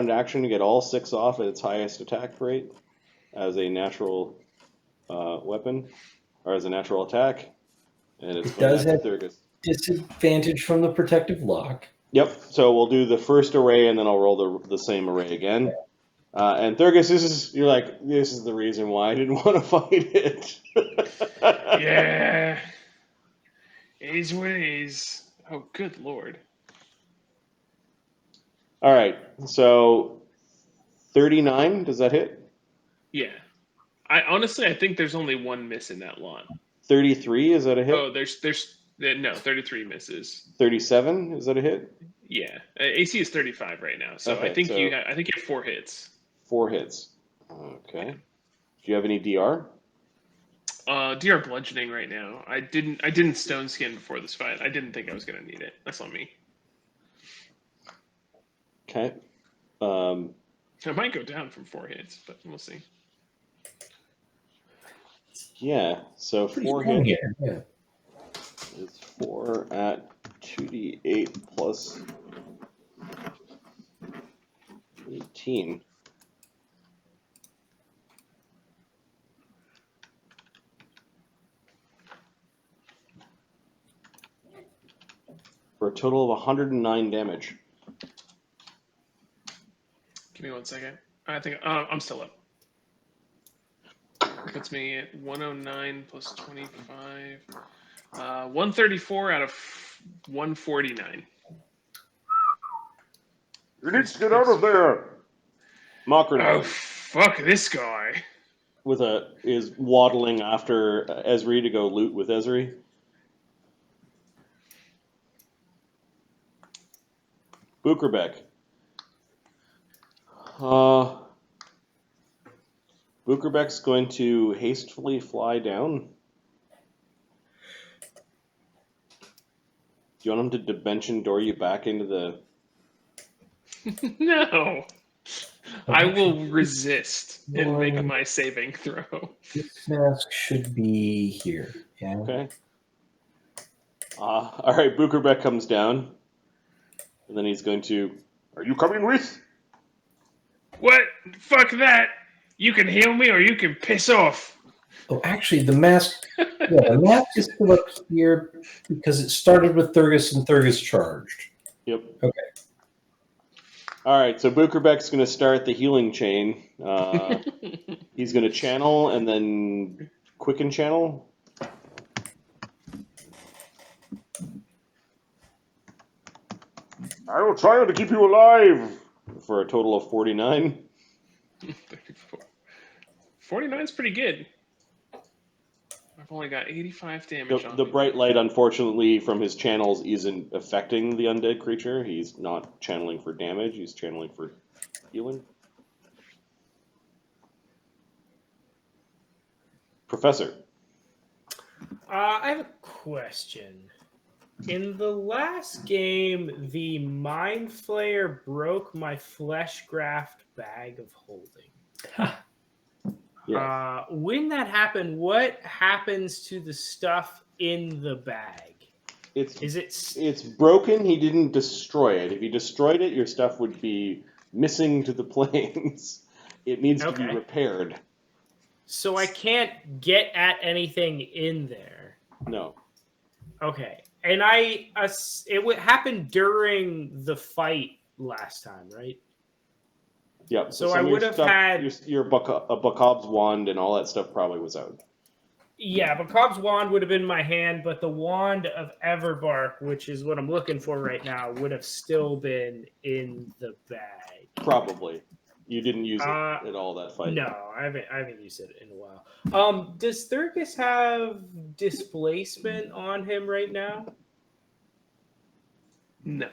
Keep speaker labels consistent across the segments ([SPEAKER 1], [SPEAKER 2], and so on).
[SPEAKER 1] round action to get all 6 off at its highest attack rate as a natural weapon, or as a natural attack. And it
[SPEAKER 2] does have disadvantage from the protective lock.
[SPEAKER 1] Yep, so we'll do the first array, and then I'll roll the same array again. And Thurgus, you're like, this is the reason why I didn't want to fight it.
[SPEAKER 3] Yeah. It is what it is. Oh, good lord.
[SPEAKER 1] All right, so 39, does that hit?
[SPEAKER 3] Yeah. I think there's only one miss in that lot.
[SPEAKER 1] 33, is that a hit?
[SPEAKER 3] Oh, no, 33 misses.
[SPEAKER 1] 37, is that a hit?
[SPEAKER 3] Yeah. AC is 35 right now, so
[SPEAKER 1] Okay,
[SPEAKER 3] I think you have 4 hits.
[SPEAKER 1] 4 hits. Okay. Do you have any DR?
[SPEAKER 3] DR bludgeoning right now. I didn't stone skin before this fight. I didn't think I was gonna need it. That's on me.
[SPEAKER 1] Okay.
[SPEAKER 3] I might go down from 4 hits, but we'll see.
[SPEAKER 1] Yeah, so
[SPEAKER 2] Pretty
[SPEAKER 1] 4
[SPEAKER 2] strong
[SPEAKER 1] hits.
[SPEAKER 2] here. Yeah.
[SPEAKER 1] It's 4 at 2d8 plus 18. For a total of 109 damage.
[SPEAKER 3] Give me 1 second. I think I'm still up. Puts me at 109 plus 25. 134 out of 149.
[SPEAKER 1] You need to get out of there! Mocker
[SPEAKER 3] Oh, fuck this guy.
[SPEAKER 1] is waddling after Ezri to go loot with Ezri. Bukerbeck. Bukerbeck's going to hastily fly down. Do you want him to dimension door you back into the...
[SPEAKER 3] No. I will resist and make my saving throw.
[SPEAKER 2] This mask should be here. Yeah.
[SPEAKER 1] Okay. All right, Bukerbeck comes down. And then he's going to... Are you coming with?
[SPEAKER 3] What? Fuck that. You can heal me or you can piss off.
[SPEAKER 2] Oh, actually, the mask is still up here because it started with Thurgus and Thurgus charged.
[SPEAKER 1] Yep.
[SPEAKER 2] Okay.
[SPEAKER 1] All right, so Bukerbeck's going to start the healing chain. He's going to channel and then quicken channel. I will try to keep you alive for a total of 49.
[SPEAKER 3] 49 is pretty good. I've only got 85 damage on
[SPEAKER 1] The
[SPEAKER 3] me.
[SPEAKER 1] bright light, unfortunately, from his channels isn't affecting the undead creature. He's not channeling for damage. He's channeling for healing. Professor.
[SPEAKER 4] I have a question. In the last game, the Mind Flayer broke my flesh graft bag of holding.
[SPEAKER 1] Yeah.
[SPEAKER 4] When that happened, what happens to the stuff in the bag? It's
[SPEAKER 1] broken. He didn't destroy it. If he destroyed it, your stuff would be missing to the plains. It needs to be repaired.
[SPEAKER 4] So I can't get at anything in there.
[SPEAKER 1] No.
[SPEAKER 4] Okay. And it happened during the fight last time, right?
[SPEAKER 1] Yeah.
[SPEAKER 4] So I would have had
[SPEAKER 1] your Bacob's wand and all that stuff probably was out.
[SPEAKER 4] Yeah, Bacob's wand would have been in my hand, but the wand of Everbark, which is what I'm looking for right now, would have still been in the bag.
[SPEAKER 1] Probably. You didn't use it at all that fight.
[SPEAKER 4] No, I haven't used it in a while. Does Thurgus have displacement on him right now?
[SPEAKER 3] No.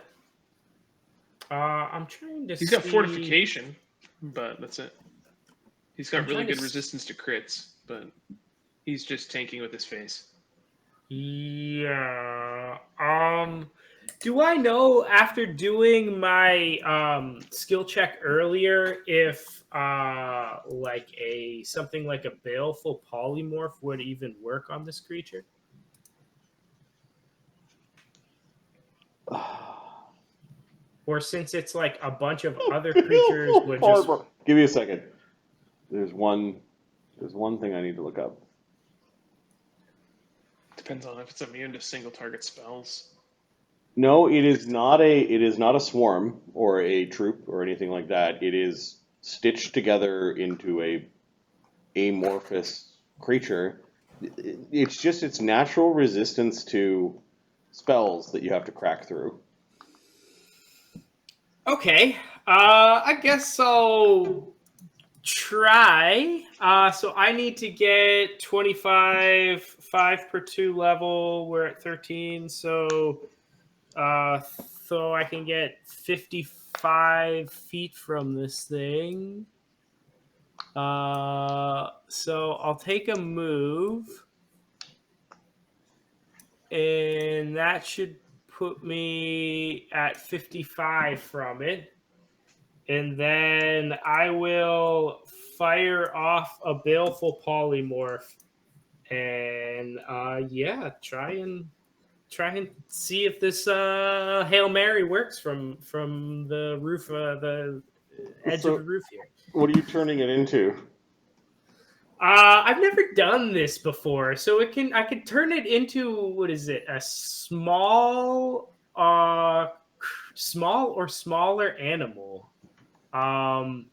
[SPEAKER 4] I'm trying to
[SPEAKER 3] He's got fortification, but that's it. He's got really good resistance to crits, but he's just tanking with his face.
[SPEAKER 4] Yeah. Do I know after doing my skill check earlier if something like a baleful polymorph would even work on this creature? or since it's like a bunch of other creatures would just...
[SPEAKER 1] Give me a second. There's one thing I need to look up.
[SPEAKER 3] Depends on if it's immune to single target spells.
[SPEAKER 1] No, it is not a swarm or a troop or anything like that. It is stitched together into a amorphous creature. It's just its natural resistance to spells that you have to crack through.
[SPEAKER 4] Okay, I guess I'll try. So I need to get 25, 5 per 2 level. We're at 13, so I can get 55 feet from this thing. So I'll take a move, and that should put me at 55 from it. And then I will fire off a baleful polymorph, and try and see if this Hail Mary works from the roof, the edge of the roof here.
[SPEAKER 1] What are you turning it into?
[SPEAKER 4] I've never done this before, so I can turn it into, what is it? A small or smaller animal. I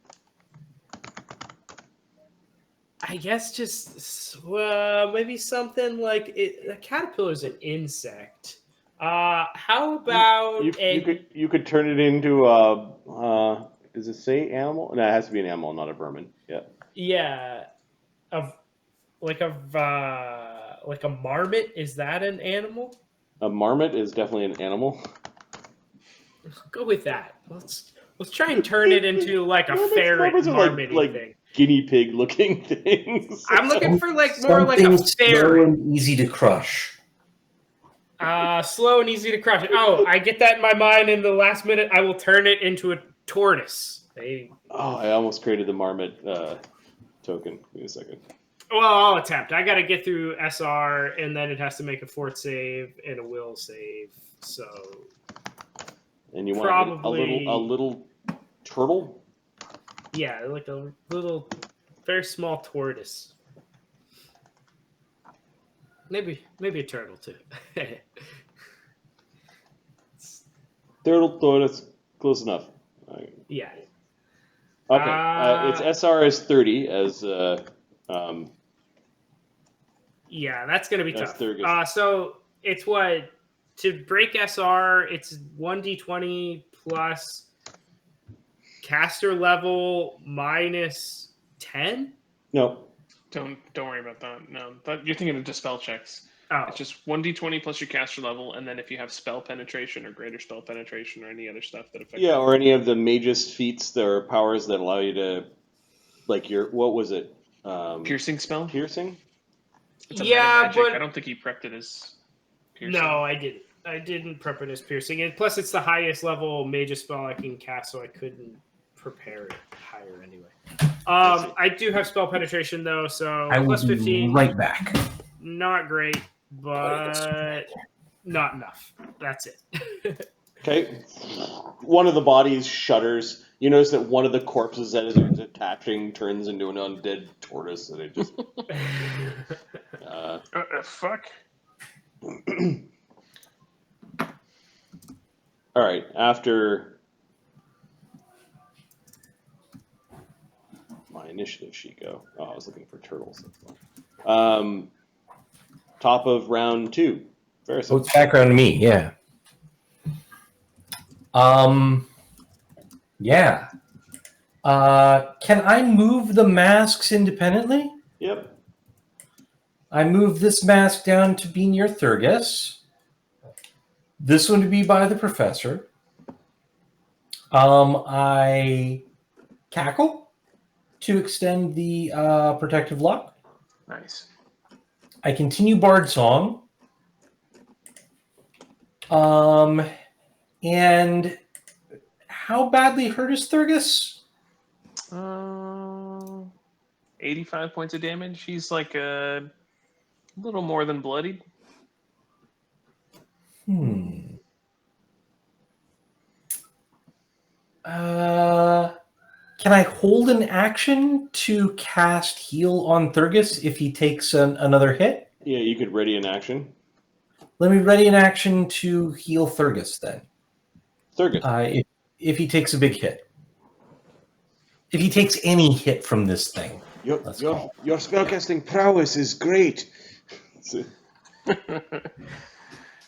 [SPEAKER 4] guess just maybe something like it. A caterpillar is an insect. How about
[SPEAKER 1] you could turn it into does it say animal? No, it has to be an animal, not a vermin. Yeah.
[SPEAKER 4] Yeah, like a marmot. Is that an animal?
[SPEAKER 1] A marmot is definitely an animal.
[SPEAKER 4] Go with that. Let's try and turn it into like a ferret marmot thing.
[SPEAKER 1] Guinea pig looking things.
[SPEAKER 4] I'm looking for more like a ferret.
[SPEAKER 2] Slow and easy to crush.
[SPEAKER 4] Slow and easy to crush. Oh, I get that in my mind. In the last minute, I will turn it into a tortoise.
[SPEAKER 1] I almost created the marmot token. Give me a second.
[SPEAKER 4] Well, I'll attempt. I got to get through SR, and then it has to make a fort save and a will save. So,
[SPEAKER 1] and you want a little turtle?
[SPEAKER 4] Yeah, like a little, very small tortoise. Maybe a turtle too.
[SPEAKER 1] Turtle, tortoise, close enough. Right.
[SPEAKER 4] Yeah.
[SPEAKER 1] Okay. Its SR is 30 as.
[SPEAKER 4] Yeah, that's gonna be tough.
[SPEAKER 1] Thurgus.
[SPEAKER 4] So it's what to break SR. It's 1d20 plus caster level minus 10.
[SPEAKER 1] No.
[SPEAKER 3] Don't worry about that. No, you're thinking of dispel checks.
[SPEAKER 4] Oh.
[SPEAKER 3] It's just 1d20 plus your caster level, and then if you have spell penetration or greater spell penetration or any other stuff that affects.
[SPEAKER 1] Yeah, or any of the mage's feats, there are powers that allow you to, like what was it?
[SPEAKER 3] Piercing spell.
[SPEAKER 1] Piercing.
[SPEAKER 3] It's a meta magic. But I don't think he prepped it as piercing.
[SPEAKER 4] No, I didn't. I didn't prep it as piercing, and plus it's the highest level mage's spell I can cast, so I couldn't prepare it higher anyway. I do have spell penetration though, so
[SPEAKER 2] I will
[SPEAKER 4] plus 15.
[SPEAKER 2] Right back.
[SPEAKER 4] Not great, but not enough. That's it.
[SPEAKER 1] Okay. One of the bodies shudders. You notice that one of the corpses that is attaching turns into an undead tortoise, and it just.
[SPEAKER 3] Fuck.
[SPEAKER 1] All right. After my initiative sheet go. Oh, I was looking for turtles. Top of round 2. Fereosae.
[SPEAKER 2] Oh, it's background to me, yeah. Yeah. Can I move the masks independently?
[SPEAKER 1] Yep.
[SPEAKER 2] I move this mask down to be near Thurgus. This one to be by the professor. I cackle to extend the protective lock.
[SPEAKER 3] Nice.
[SPEAKER 2] I continue Bard Song. And how badly hurt is Thurgus?
[SPEAKER 3] 85 points of damage. He's like a little more than bloodied.
[SPEAKER 2] Can I hold an action to cast Heal on Thurgus if he takes another hit?
[SPEAKER 1] Yeah, you could ready an action.
[SPEAKER 2] Let me ready an action to heal Thurgus then.
[SPEAKER 1] Thurgus.
[SPEAKER 2] If he takes a big hit. If he takes any hit from this thing.
[SPEAKER 1] Your spellcasting prowess is great.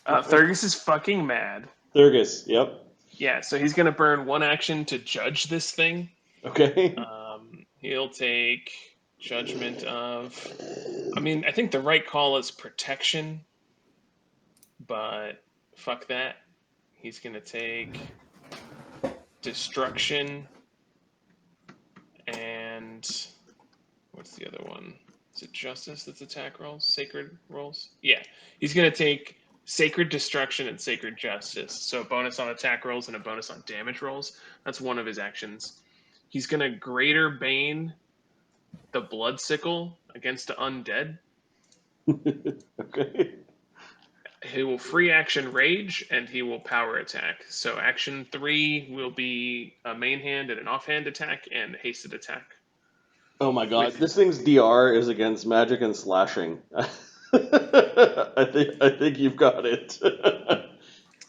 [SPEAKER 3] Thurgus is fucking mad.
[SPEAKER 1] Thurgus, yep.
[SPEAKER 3] Yeah, so he's gonna burn one action to judge this thing.
[SPEAKER 1] Okay.
[SPEAKER 3] He'll take judgment of. I mean, I think the right call is protection, but fuck that. He's gonna take destruction and what's the other one? Is it justice that's attack rolls? Sacred rolls? Yeah. He's gonna take sacred destruction and sacred justice. So a bonus on attack rolls and a bonus on damage rolls. That's one of his actions. He's gonna greater bane the blood sickle against the undead.
[SPEAKER 1] Okay.
[SPEAKER 3] He will free action rage and he will power attack. So action 3 will be a main hand and an offhand attack and hasted attack.
[SPEAKER 1] Oh my god, this thing's DR is against magic and slashing. I think you've got it.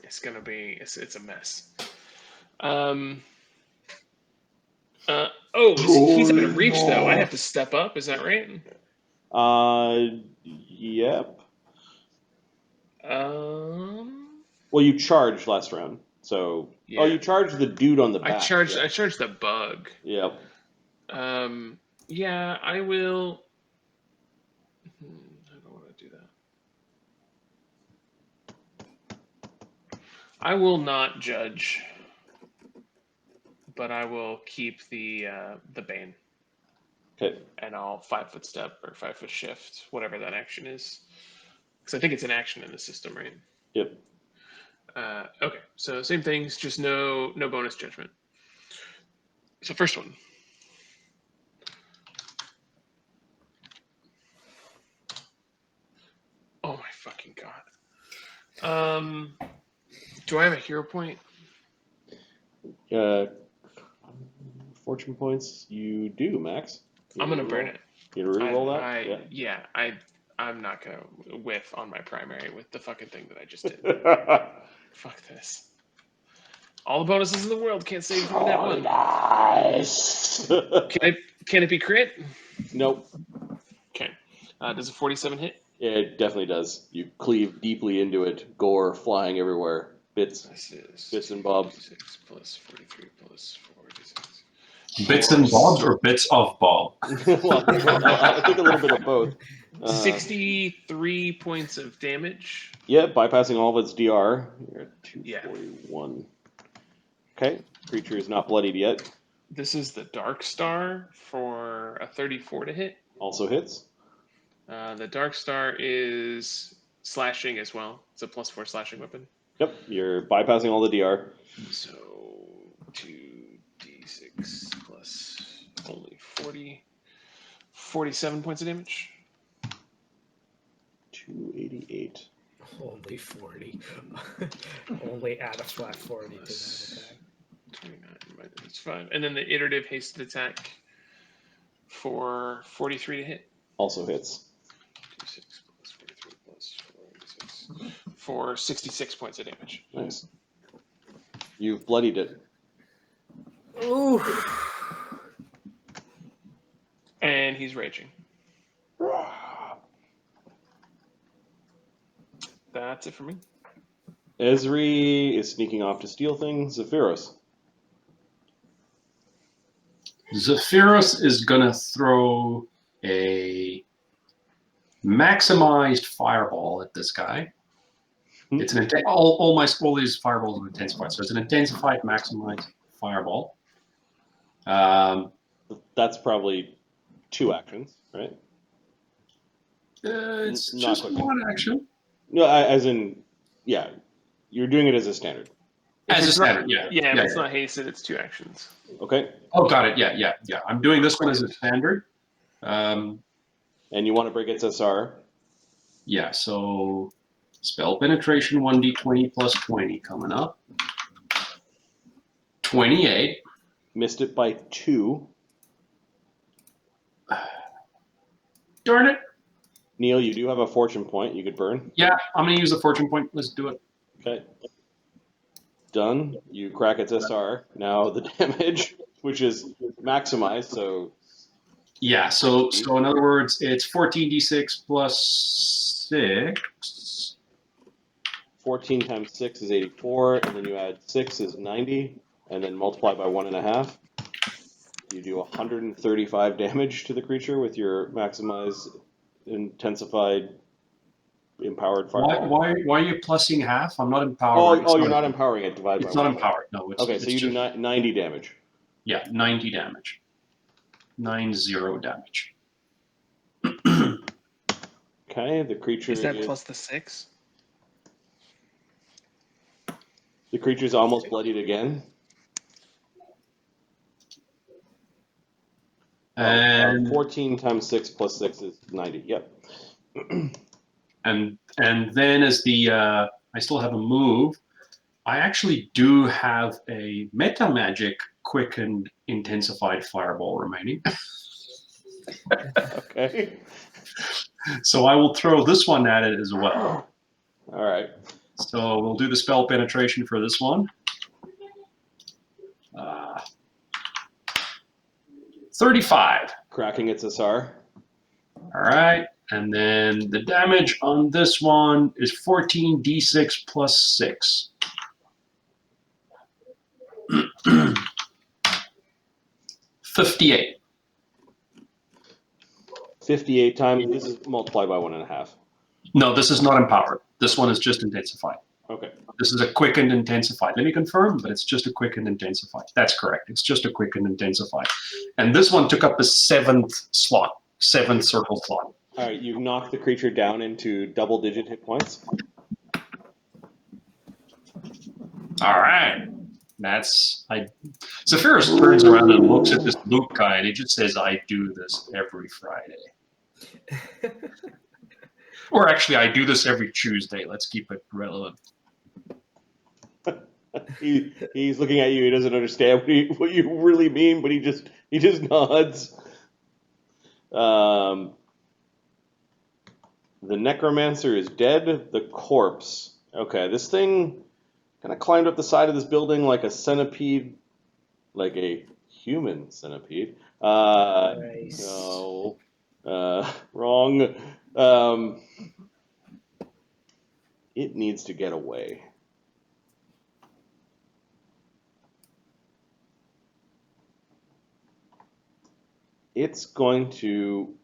[SPEAKER 3] It's gonna be it's a mess. He's out of reach though. I have to step up. Is that right?
[SPEAKER 1] Yep.
[SPEAKER 3] Well,
[SPEAKER 1] you charged last round, so
[SPEAKER 3] yeah.
[SPEAKER 1] you charged the dude on the back.
[SPEAKER 3] I charged the bug.
[SPEAKER 1] Yep.
[SPEAKER 3] Yeah, I will. I don't want to do that. I will not judge, but I will keep the bane.
[SPEAKER 1] Okay.
[SPEAKER 3] And I'll 5-foot step or 5-foot shift, whatever that action is, because I think it's an action in the system, right?
[SPEAKER 1] Yep.
[SPEAKER 3] Okay, so same things, just no bonus judgment. So first one. Oh my fucking god. Do I have a hero point?
[SPEAKER 1] Fortune points, you do, Max.
[SPEAKER 3] I'm gonna burn it.
[SPEAKER 1] You re-roll that?
[SPEAKER 3] Yeah, I'm not gonna whiff on my primary with the fucking thing that I just did. Fuck this. All the bonuses in the world can't save from that one.
[SPEAKER 1] Nice.
[SPEAKER 3] Can it be crit?
[SPEAKER 1] Nope.
[SPEAKER 3] Okay. Does a 47 hit?
[SPEAKER 1] Yeah, it definitely does. You cleave deeply into it, gore flying everywhere. Bits and bobs.
[SPEAKER 3] 46 plus 43 plus 46.
[SPEAKER 5] Bits and bobs or bits of bob?
[SPEAKER 1] Well, I think a little bit of both.
[SPEAKER 3] 63 points of damage.
[SPEAKER 1] Yeah, bypassing all of its DR. You're at 241. Yeah. Okay, creature is not bloodied yet.
[SPEAKER 3] This is the Dark Star for a 34 to hit.
[SPEAKER 1] Also hits.
[SPEAKER 3] The Dark Star is slashing as well. It's a +4 slashing weapon.
[SPEAKER 1] Yep, you're bypassing all the DR.
[SPEAKER 3] So 2d6 plus only 47 points of damage.
[SPEAKER 1] 288.
[SPEAKER 4] Only 40. Only add a flat 40 to that attack.
[SPEAKER 3] 29 minus 5. And then the iterative hasted attack for 43 to hit.
[SPEAKER 1] Also hits.
[SPEAKER 3] 26 plus 43 plus 46. For 66 points of damage.
[SPEAKER 1] Nice. You've bloodied it.
[SPEAKER 4] Ooh.
[SPEAKER 3] And he's raging. That's it for me.
[SPEAKER 1] Esri is sneaking off to steal things. Zephyros.
[SPEAKER 5] Zephyros is going to throw a maximized fireball at this guy. It's an all these fireballs are intensified, so it's an intensified maximized fireball.
[SPEAKER 1] That's probably 2 actions, right?
[SPEAKER 5] It's
[SPEAKER 1] Not
[SPEAKER 5] just
[SPEAKER 1] quickly.
[SPEAKER 5] one action.
[SPEAKER 1] No, as in, yeah, you're doing it as a standard.
[SPEAKER 5] As a standard, yeah.
[SPEAKER 3] Yeah, if it's not hasted, it's 2 actions.
[SPEAKER 1] Okay.
[SPEAKER 5] Oh, got it. Yeah. I'm doing this one as a standard.
[SPEAKER 1] And you want to break its SR?
[SPEAKER 5] Yeah, so spell penetration 1d20 plus 20 coming up. 28.
[SPEAKER 1] Missed it by 2.
[SPEAKER 5] Darn it.
[SPEAKER 1] Neil, you do have a fortune point you could burn.
[SPEAKER 5] Yeah, I'm going to use the fortune point. Let's do it.
[SPEAKER 1] Okay. Done. You crack its SR. Now the damage, which is maximized, so
[SPEAKER 5] Yeah, so in other words, it's 14d6 plus 6.
[SPEAKER 1] 14 times 6 is 84, and then you add 6 is 90, and then multiply by 1.5. You do 135 damage to the creature with your maximized, intensified, empowered fireball.
[SPEAKER 5] Why are you plussing half? I'm not empowering.
[SPEAKER 1] Oh, you're not empowering it. Divide by
[SPEAKER 5] It's not
[SPEAKER 1] 1.
[SPEAKER 5] empowered. No, it's
[SPEAKER 1] Okay, so you do 90 damage.
[SPEAKER 5] Yeah, 90 damage. 90 damage.
[SPEAKER 1] Okay, the creature
[SPEAKER 3] Is that plus the 6?
[SPEAKER 1] The creature's almost bloodied again.
[SPEAKER 5] And
[SPEAKER 1] 14 times 6 plus 6 is 90. Yep.
[SPEAKER 5] and then as the I still have a move. I actually do have a meta magic quickened intensified fireball remaining.
[SPEAKER 1] Okay.
[SPEAKER 5] So I will throw this one at it as well.
[SPEAKER 1] All right.
[SPEAKER 5] So we'll do the spell penetration for this one. 35.
[SPEAKER 1] Cracking its SR.
[SPEAKER 5] All right. And then the damage on this one is 14d6 plus 6. 58.
[SPEAKER 1] 58 times. This is multiplied by 1.5.
[SPEAKER 5] No, this is not empowered. This one is just intensified.
[SPEAKER 1] Okay.
[SPEAKER 5] This is a quickened intensified. Let me confirm, but it's just a quickened intensified. That's correct. It's just a quickened intensified. And this one took up the 7th slot, 7th circle slot.
[SPEAKER 1] All right. You've knocked the creature down into double-digit hit points.
[SPEAKER 5] All right. Zephyrus turns around and looks at this Luke guy, and he just says, "I do this every Friday." Or actually, I do this every Tuesday. Let's keep it relevant.
[SPEAKER 1] He's looking at you. He doesn't understand what you really mean, but he just nods. The necromancer is dead. The corpse. Okay, this thing kind of climbed up the side of this building like a centipede, like a human centipede.
[SPEAKER 4] Nice.
[SPEAKER 1] No, wrong. It needs to get away. It's going to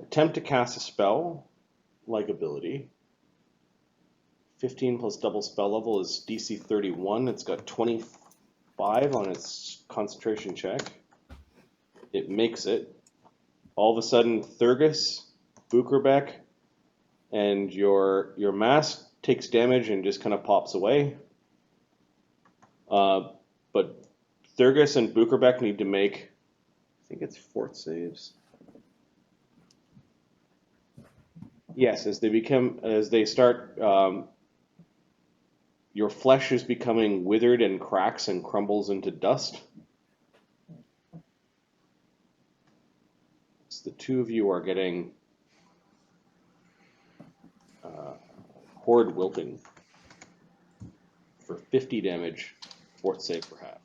[SPEAKER 1] attempt to cast a spell, like ability. 15 plus double spell level is DC 31. It's got 25 on its concentration check. It makes it. All of a sudden, Thurgus, Bukerbeck, and your mask takes damage and just kind of pops away. But Thurgus and Bukerbeck need to make, I think it's fort saves. Yes, as they start, your flesh is becoming withered and cracks and crumbles into dust. So the two of you are getting horde wilting for 50 damage, fort save for half.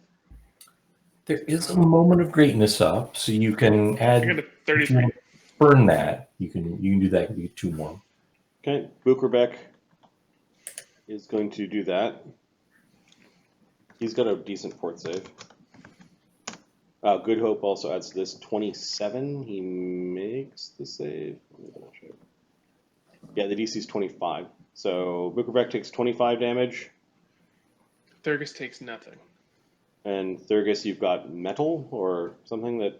[SPEAKER 2] There is a moment of greatness up, so you can add.
[SPEAKER 3] I got a 33.
[SPEAKER 2] Burn that. You can do that. You get 2 more.
[SPEAKER 1] Okay, Bukerbeck is going to do that. He's got a decent fort save. Good Hope also adds to this 27. He makes the save. Let me double check. Yeah, the DC is 25. So Bukerbeck takes 25 damage.
[SPEAKER 3] Thurgus takes nothing.
[SPEAKER 1] And Thurgus, you've got metal or something that.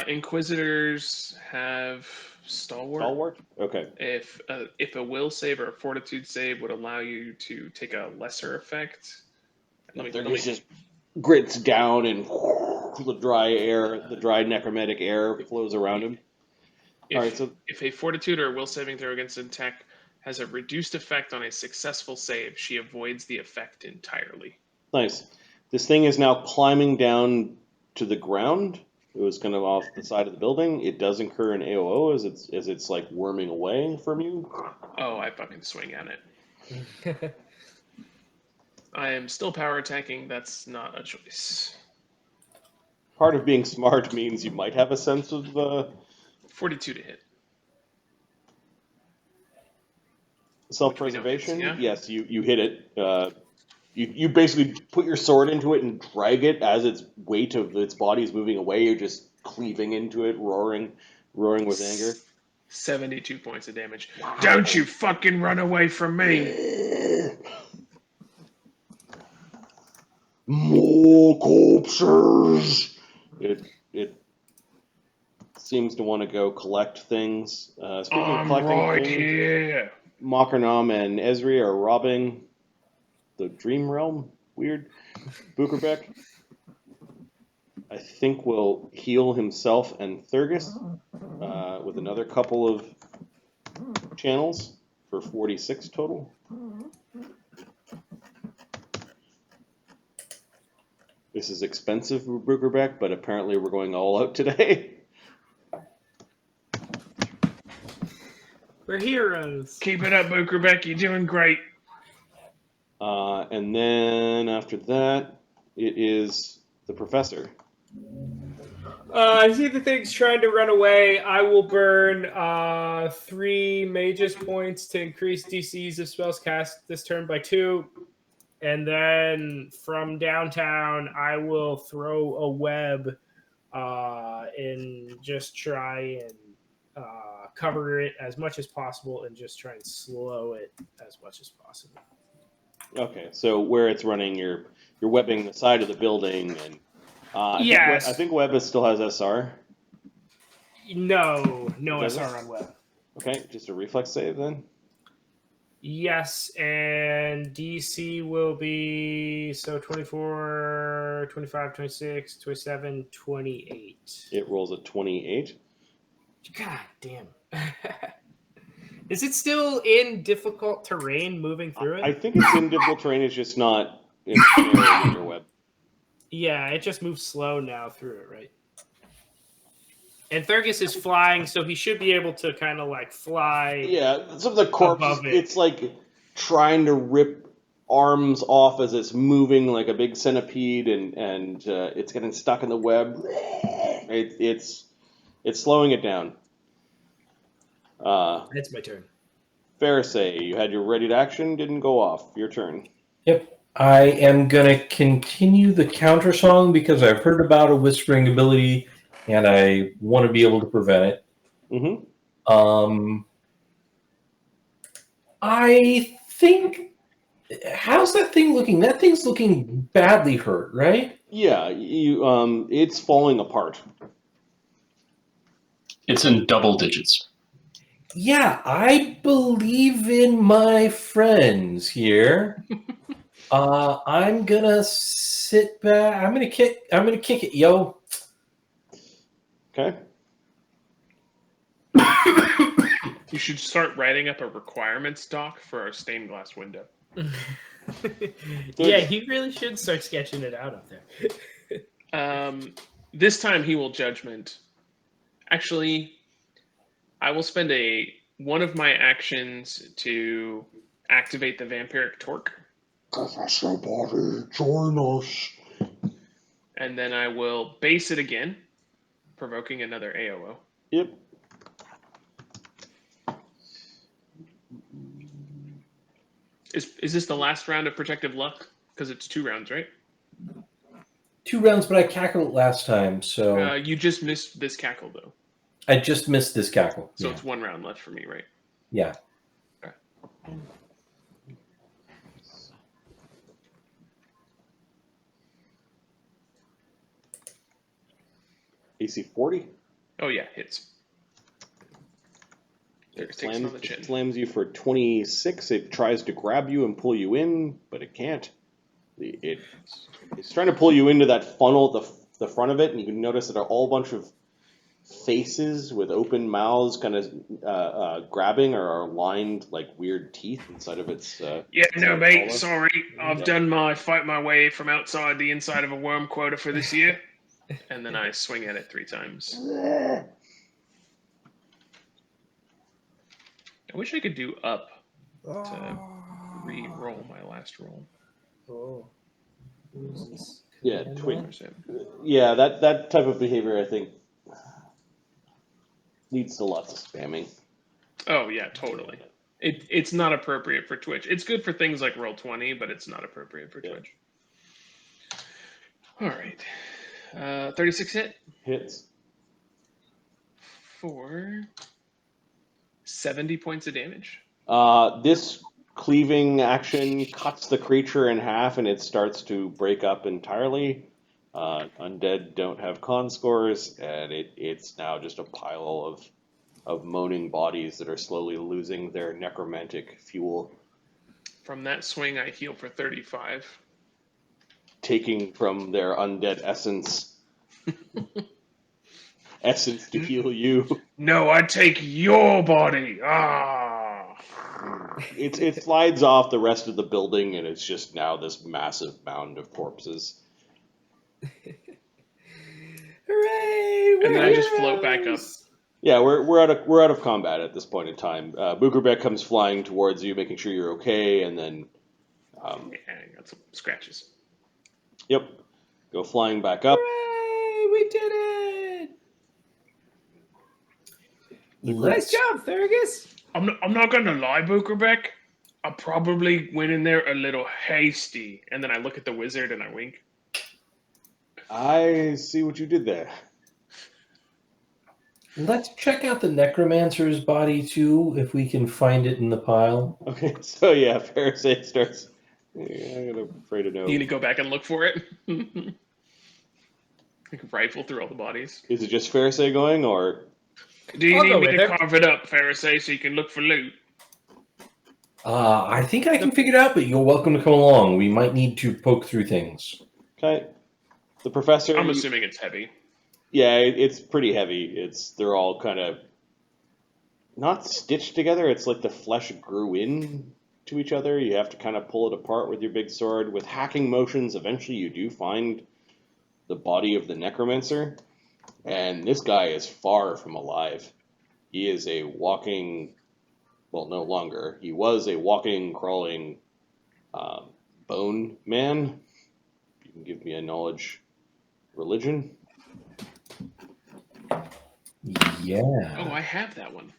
[SPEAKER 3] Inquisitors have stalwart.
[SPEAKER 1] Stalwart? Okay.
[SPEAKER 3] If a will save or a fortitude save would allow you to take a lesser effect.
[SPEAKER 1] Thurgus just grits down and the dry necromantic air flows around him.
[SPEAKER 3] If a fortitude or a will saving throw against an attack has a reduced effect on a successful save. She avoids the effect entirely.
[SPEAKER 1] Nice. This thing is now climbing down to the ground. It was kind of off the side of the building. It does incur an AOO as it's like worming away from you.
[SPEAKER 3] Oh, I fucking swing at it. I am still power attacking. That's not a choice.
[SPEAKER 1] Part of being smart means you might have a sense of
[SPEAKER 3] 42 to hit.
[SPEAKER 1] self-preservation.
[SPEAKER 3] Yeah?
[SPEAKER 1] Yes, you hit it. You basically put your sword into it and drag it as its weight of its body is moving away. You're just cleaving into it, roaring with anger.
[SPEAKER 3] 72 points of damage. Wow. Don't you fucking run away from me!
[SPEAKER 1] More corpses! It seems to want to go collect things. Speaking of collecting things,
[SPEAKER 3] here.
[SPEAKER 1] Makernam and Ezri are robbing the Dream Realm. Weird. Bukerbeck, I think, will heal himself and Thurgus with another couple of channels for 46 total. This is expensive for Bukerbeck, but apparently we're going all out today.
[SPEAKER 4] We're heroes.
[SPEAKER 3] Keep it up, Bukerbeck. You're doing great.
[SPEAKER 1] And then after that, it is the Professor.
[SPEAKER 4] I see the thing's trying to run away. I will burn 3 Magus points to increase DCs of spells cast this turn by 2. And then from downtown, I will throw a web and just try and cover it as much as possible and just try and slow it as much as possible.
[SPEAKER 1] Okay, so where it's running, you're webbing the side of the building, and
[SPEAKER 4] yes.
[SPEAKER 1] I think Webb still has SR.
[SPEAKER 4] No
[SPEAKER 1] Does
[SPEAKER 4] SR
[SPEAKER 1] it?
[SPEAKER 4] on Webb.
[SPEAKER 1] Okay, just a reflex save then.
[SPEAKER 4] Yes, and DC will be 24, 25, 26, 27, 28.
[SPEAKER 1] It rolls a 28.
[SPEAKER 4] God damn. Is it still in difficult terrain moving through it?
[SPEAKER 1] I think it's in difficult terrain, it's just not in your web.
[SPEAKER 4] Yeah, it just moves slow now through it, right? And Thurgus is flying, so he should be able to kind of like fly.
[SPEAKER 1] Yeah, some of the corpses,
[SPEAKER 4] it.
[SPEAKER 1] it's like trying to rip arms off as it's moving like a big centipede, and it's getting stuck in the web. It's slowing it down.
[SPEAKER 4] It's my turn.
[SPEAKER 1] Fereosae, you had your ready to action, didn't go off. Your turn.
[SPEAKER 2] Yep. I am going to continue the counter song because I've heard about a whispering ability and I want to be able to prevent it.
[SPEAKER 1] Mm-hmm.
[SPEAKER 2] I think... How's that thing looking? That thing's looking badly hurt, right?
[SPEAKER 1] Yeah, it's falling apart.
[SPEAKER 5] It's in double digits.
[SPEAKER 2] Yeah, I believe in my friends here. I'm gonna sit back. I'm gonna kick it, yo.
[SPEAKER 1] Okay.
[SPEAKER 3] You should start writing up a requirements doc for our stained glass window.
[SPEAKER 4] Yeah, he really should start sketching it out up there.
[SPEAKER 3] This time he will judgment. Actually, I will spend one of my actions to activate the vampiric torque.
[SPEAKER 1] Professor Body, join us.
[SPEAKER 3] And then I will base it again, provoking another AOO.
[SPEAKER 1] Yep.
[SPEAKER 3] Is this the last round of protective luck? Because it's 2 rounds, right?
[SPEAKER 2] 2 rounds, but I cackled it last time, so...
[SPEAKER 3] You just missed this cackle, though.
[SPEAKER 2] I just missed this cackle.
[SPEAKER 3] So it's 1 round left for me, right?
[SPEAKER 2] Yeah.
[SPEAKER 3] Okay.
[SPEAKER 1] AC 40?
[SPEAKER 3] Oh, yeah, hits. There, it takes it on the chin.
[SPEAKER 1] It slams you for 26. It tries to grab you and pull you in, but it can't. It's trying to pull you into that funnel at the front of it, and you can notice that a whole bunch of faces with open mouths kind of grabbing or are lined like weird teeth inside of its
[SPEAKER 3] Yeah, no, mate.
[SPEAKER 1] collar.
[SPEAKER 3] Sorry, I've
[SPEAKER 1] Yeah.
[SPEAKER 3] done my fight my way from outside the inside of a worm quota for this year, and then I swing at it 3 times. I wish I could do up to re-roll my last roll.
[SPEAKER 4] Oh. Who's this?
[SPEAKER 1] Yeah,
[SPEAKER 4] Command
[SPEAKER 1] twitch.
[SPEAKER 4] line?
[SPEAKER 3] Where's it?
[SPEAKER 1] Yeah, that type of behavior, I think, leads to lots of spamming.
[SPEAKER 3] Oh yeah, totally. It's not appropriate for Twitch. It's good for things like Roll20, but it's not appropriate for
[SPEAKER 1] Yeah.
[SPEAKER 3] Twitch. All right, 36 hit
[SPEAKER 1] Hits.
[SPEAKER 3] for 70 points of damage.
[SPEAKER 1] This cleaving action cuts the creature in half, and it starts to break up entirely. Undead don't have con scores, and it's now just a pile of moaning bodies that are slowly losing their necromantic fuel,
[SPEAKER 3] From that swing, I heal for 35.
[SPEAKER 1] taking from their undead essence to heal you.
[SPEAKER 3] No, I take your body. Ah.
[SPEAKER 1] It slides off the rest of the building, and it's just now this massive mound of corpses.
[SPEAKER 4] Hooray!
[SPEAKER 3] And then
[SPEAKER 4] we're
[SPEAKER 3] I just float back up.
[SPEAKER 4] heroes!
[SPEAKER 1] Yeah, we're out of combat at this point in time. Bukerbeck comes flying towards you, making sure you're okay, and then
[SPEAKER 3] Yeah, I got some scratches.
[SPEAKER 1] yep, go flying back up.
[SPEAKER 4] Hooray! We did it! Nice
[SPEAKER 2] Let's
[SPEAKER 4] job, Fergus!
[SPEAKER 3] I'm not going to lie, Bukerbeck. I probably went in there a little hasty, and then I look at the wizard and I wink.
[SPEAKER 1] I see what you did there.
[SPEAKER 2] let's check out the necromancer's body too, if we can find it in the pile.
[SPEAKER 1] Okay, so yeah, Fereosae starts. Yeah, I'm afraid to know.
[SPEAKER 3] You gonna go back and look for it? Like rifle through all the bodies.
[SPEAKER 1] Is it just Fereosae going, or
[SPEAKER 3] Do you
[SPEAKER 4] I'll
[SPEAKER 3] need
[SPEAKER 4] go
[SPEAKER 3] me
[SPEAKER 4] with
[SPEAKER 3] to
[SPEAKER 4] her.
[SPEAKER 3] carve it up, Fereosae, so you can look for loot?
[SPEAKER 2] I think I can figure it out, but you're welcome to come along. We might need to poke through things.
[SPEAKER 1] okay? The professor.
[SPEAKER 3] I'm assuming it's heavy.
[SPEAKER 1] Yeah, it's pretty heavy. They're all kind of not stitched together. It's like the flesh grew in to each other. You have to kind of pull it apart with your big sword. With hacking motions, eventually you do find the body of the necromancer, and this guy is far from alive. He is a walking, well, no longer. He was a walking, crawling bone man. You can give me a knowledge religion.
[SPEAKER 2] Yeah.
[SPEAKER 3] Oh, I have that one.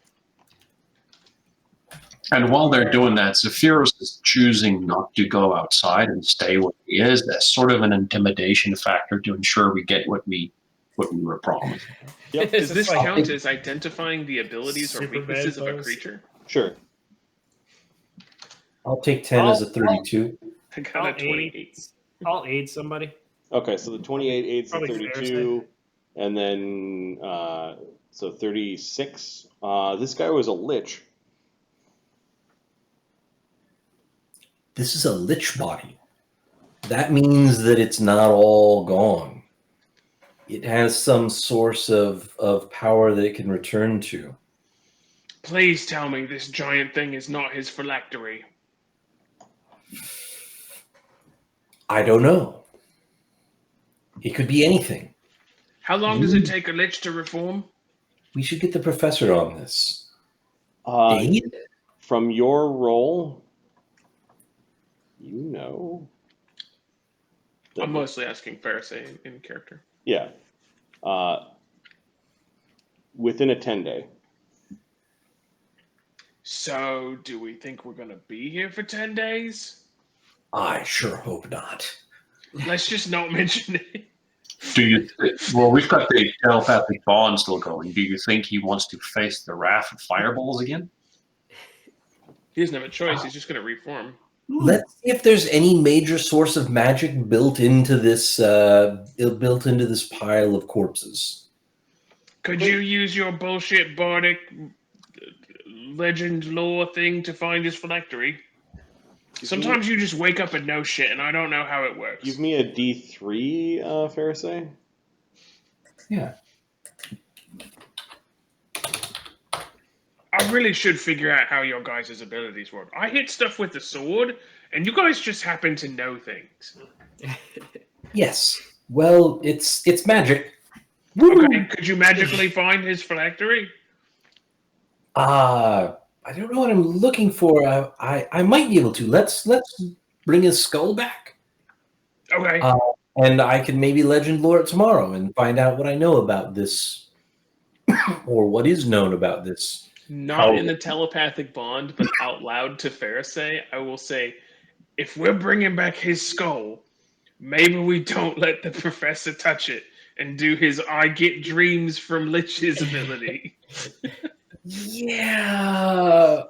[SPEAKER 5] And while they're doing that, Zephyros is choosing not to go outside and stay where he is. That's sort of an intimidation factor to ensure we get what we were promised.
[SPEAKER 1] Yep.
[SPEAKER 3] Does this
[SPEAKER 4] like
[SPEAKER 3] count as identifying the abilities or
[SPEAKER 4] Superman
[SPEAKER 3] weaknesses of a
[SPEAKER 4] pose.
[SPEAKER 3] creature?
[SPEAKER 1] Sure.
[SPEAKER 2] I'll take 10 as a 32.
[SPEAKER 3] I got
[SPEAKER 4] I'll
[SPEAKER 3] a 28.
[SPEAKER 4] I'll aid somebody.
[SPEAKER 1] Okay, so the 28 aids the
[SPEAKER 4] Probably
[SPEAKER 1] 32, and then so 36. This guy was a lich.
[SPEAKER 2] This is a lich body. That means that it's not all gone. It has some source of power that it can return to.
[SPEAKER 3] Please tell me this giant thing is not his phylactery.
[SPEAKER 2] I don't know. It could be anything.
[SPEAKER 3] How long does it take a lich to reform?
[SPEAKER 2] We should get the professor on this.
[SPEAKER 1] Uh,
[SPEAKER 2] Dave?
[SPEAKER 1] from your role, you know. that-
[SPEAKER 3] I'm mostly asking Fereosae in character.
[SPEAKER 1] Yeah. Within a 10-day.
[SPEAKER 3] So, do we think we're gonna be here for 10 days?
[SPEAKER 2] I sure hope not.
[SPEAKER 3] Let's just not mention it.
[SPEAKER 5] Do you? Well, we've got the telepathic bond still going. Do you think he wants to face the wrath of fireballs again?
[SPEAKER 3] He doesn't have a choice. He's just gonna reform.
[SPEAKER 2] Let's see if there's any major source of magic built into this pile of corpses.
[SPEAKER 3] Could you use your bullshit bardic legend lore thing to find his phylactery? Sometimes you just wake up and know shit, and I don't know how it works.
[SPEAKER 1] Give me a D3, Fereosae.
[SPEAKER 2] Yeah.
[SPEAKER 3] I really should figure out how your guys' abilities work. I hit stuff with the sword, and you guys just happen to know things.
[SPEAKER 2] Yes. Well, it's magic. Woo!
[SPEAKER 3] Okay, could you magically find his phylactery?
[SPEAKER 2] I don't know what I'm looking for. I might be able to. Let's bring his skull back.
[SPEAKER 3] Okay.
[SPEAKER 2] And I can maybe legend lore it tomorrow and find out what I know about this, or what is known about this.
[SPEAKER 3] Not in the telepathic bond, but out loud to Fereosae, I will say, if we're bringing back his skull, maybe we don't let the professor touch it and do his I get dreams from Lich's ability.
[SPEAKER 2] Yeah,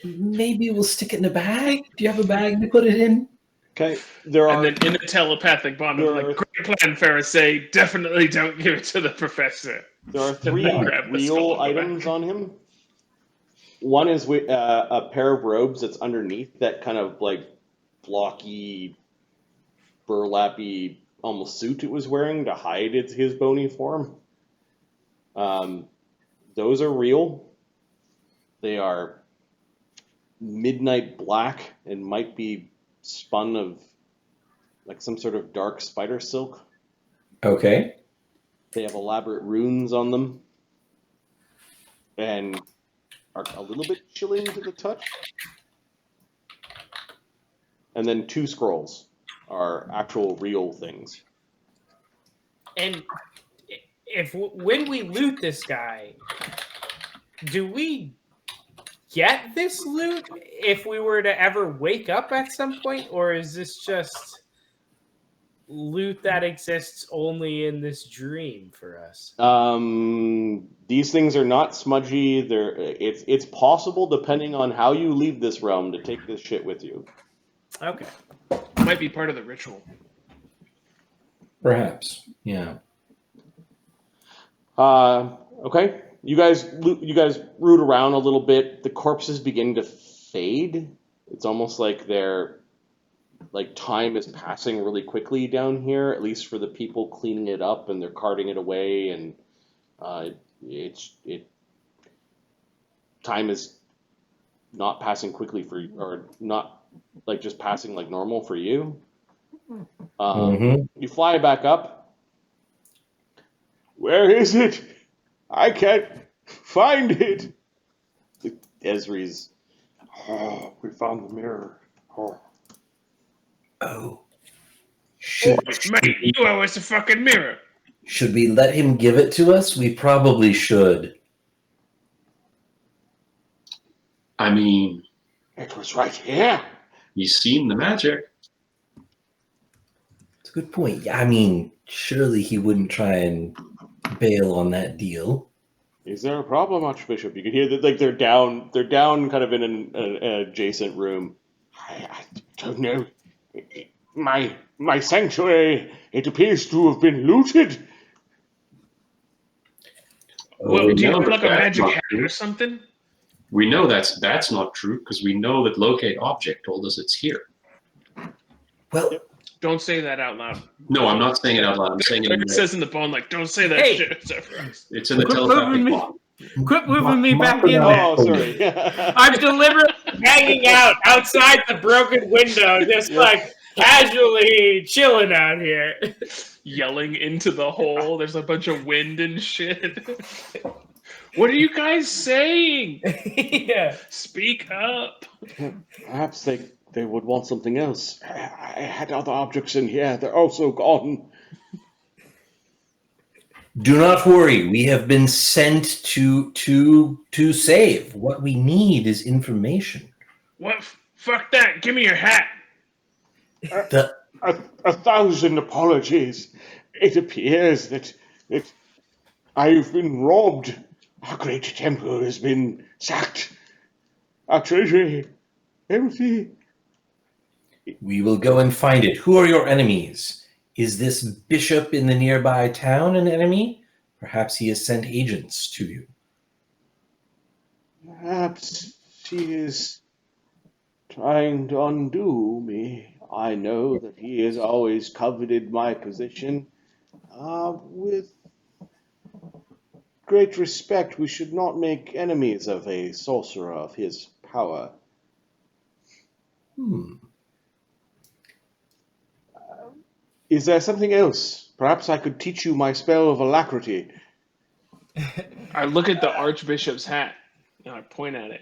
[SPEAKER 2] maybe we'll stick it in a bag. Do you have a bag to put it in?
[SPEAKER 1] Okay,
[SPEAKER 3] And then in the telepathic bond, I'm like, great plan, Fereosae. Definitely don't give it to the professor.
[SPEAKER 1] there are 3
[SPEAKER 3] Grab the skull
[SPEAKER 1] real
[SPEAKER 3] and go
[SPEAKER 1] items
[SPEAKER 3] back.
[SPEAKER 1] on him. One is with a pair of robes that's underneath that kind of like blocky, burlappy, almost suit it was wearing to hide his bony form. Those are real. They are midnight black and might be spun of like some sort of dark spider silk.
[SPEAKER 2] Okay.
[SPEAKER 1] They have elaborate runes on them and are a little bit chilling to the touch. And then 2 scrolls are actual real things.
[SPEAKER 4] And when we loot this guy, do we get this loot if we were to ever wake up at some point, or is this just loot that exists only in this dream for us?
[SPEAKER 1] These things are not smudgy. It's possible, depending on how you leave this realm, to take this shit with you.
[SPEAKER 4] Okay.
[SPEAKER 3] Might be part of the ritual.
[SPEAKER 2] Perhaps. Yeah.
[SPEAKER 1] Okay. You guys root around a little bit. The corpses begin to fade. It's almost like time is passing really quickly down here, at least for the people cleaning it up, and they're carting it away, and time is not passing quickly for you, or not like just passing like normal for you. You fly back up. Where is it? I can't find it. Ezri's. Oh, we found the mirror. Oh.
[SPEAKER 2] Oh.
[SPEAKER 3] Mate, you owe us a fucking mirror.
[SPEAKER 2] Should we let him give it to us? We probably should.
[SPEAKER 5] I mean,
[SPEAKER 1] It was right here.
[SPEAKER 5] he's seen the magic.
[SPEAKER 2] It's a good point. Yeah, I mean, surely he wouldn't try and bail on that deal.
[SPEAKER 1] Is there a problem, Archbishop? You can hear that, like they're down kind of in an adjacent room. I don't know. My sanctuary, it appears to have been looted.
[SPEAKER 3] Well,
[SPEAKER 5] we
[SPEAKER 3] do you
[SPEAKER 5] know
[SPEAKER 3] have
[SPEAKER 5] that
[SPEAKER 3] like a
[SPEAKER 5] that's
[SPEAKER 3] magic
[SPEAKER 5] not
[SPEAKER 3] hat
[SPEAKER 5] true.
[SPEAKER 3] or something?
[SPEAKER 5] We know that's not true because we know that locate object told us it's here.
[SPEAKER 2] Well,
[SPEAKER 3] Don't say that out loud.
[SPEAKER 5] No, I'm not saying it out loud. I'm saying it.
[SPEAKER 3] It says in the bond, like, don't say that
[SPEAKER 4] Hey!
[SPEAKER 3] shit. It's
[SPEAKER 5] It's in the
[SPEAKER 4] Quit
[SPEAKER 5] telepathic
[SPEAKER 4] moving me.
[SPEAKER 5] bond.
[SPEAKER 4] Quit moving me back in there.
[SPEAKER 1] Oh, sorry.
[SPEAKER 4] I'm deliberately hanging out outside the broken window, just like casually chilling out here.
[SPEAKER 3] yelling into the hole. There's a bunch of wind and shit. What are you guys saying?
[SPEAKER 4] Yeah.
[SPEAKER 3] Speak up.
[SPEAKER 1] Perhaps they would want something else. I had other objects in here. They're also gone.
[SPEAKER 2] do not worry. We have been sent to save. What we need is information.
[SPEAKER 3] What? Fuck that. Give me your hat.
[SPEAKER 2] The
[SPEAKER 1] 1,000 apologies. It appears that I've been robbed. Our great temple has been sacked. Our treasury empty.
[SPEAKER 2] We will go and find it. Who are your enemies? Is this bishop in the nearby town an enemy? Perhaps he has sent agents to you.
[SPEAKER 1] Perhaps she is trying to undo me. I know that he has always coveted my position with great respect, we should not make enemies of a sorcerer of his power. Is there something else? Perhaps I could teach you my spell of alacrity.
[SPEAKER 3] I look at the Archbishop's hat and I point at it.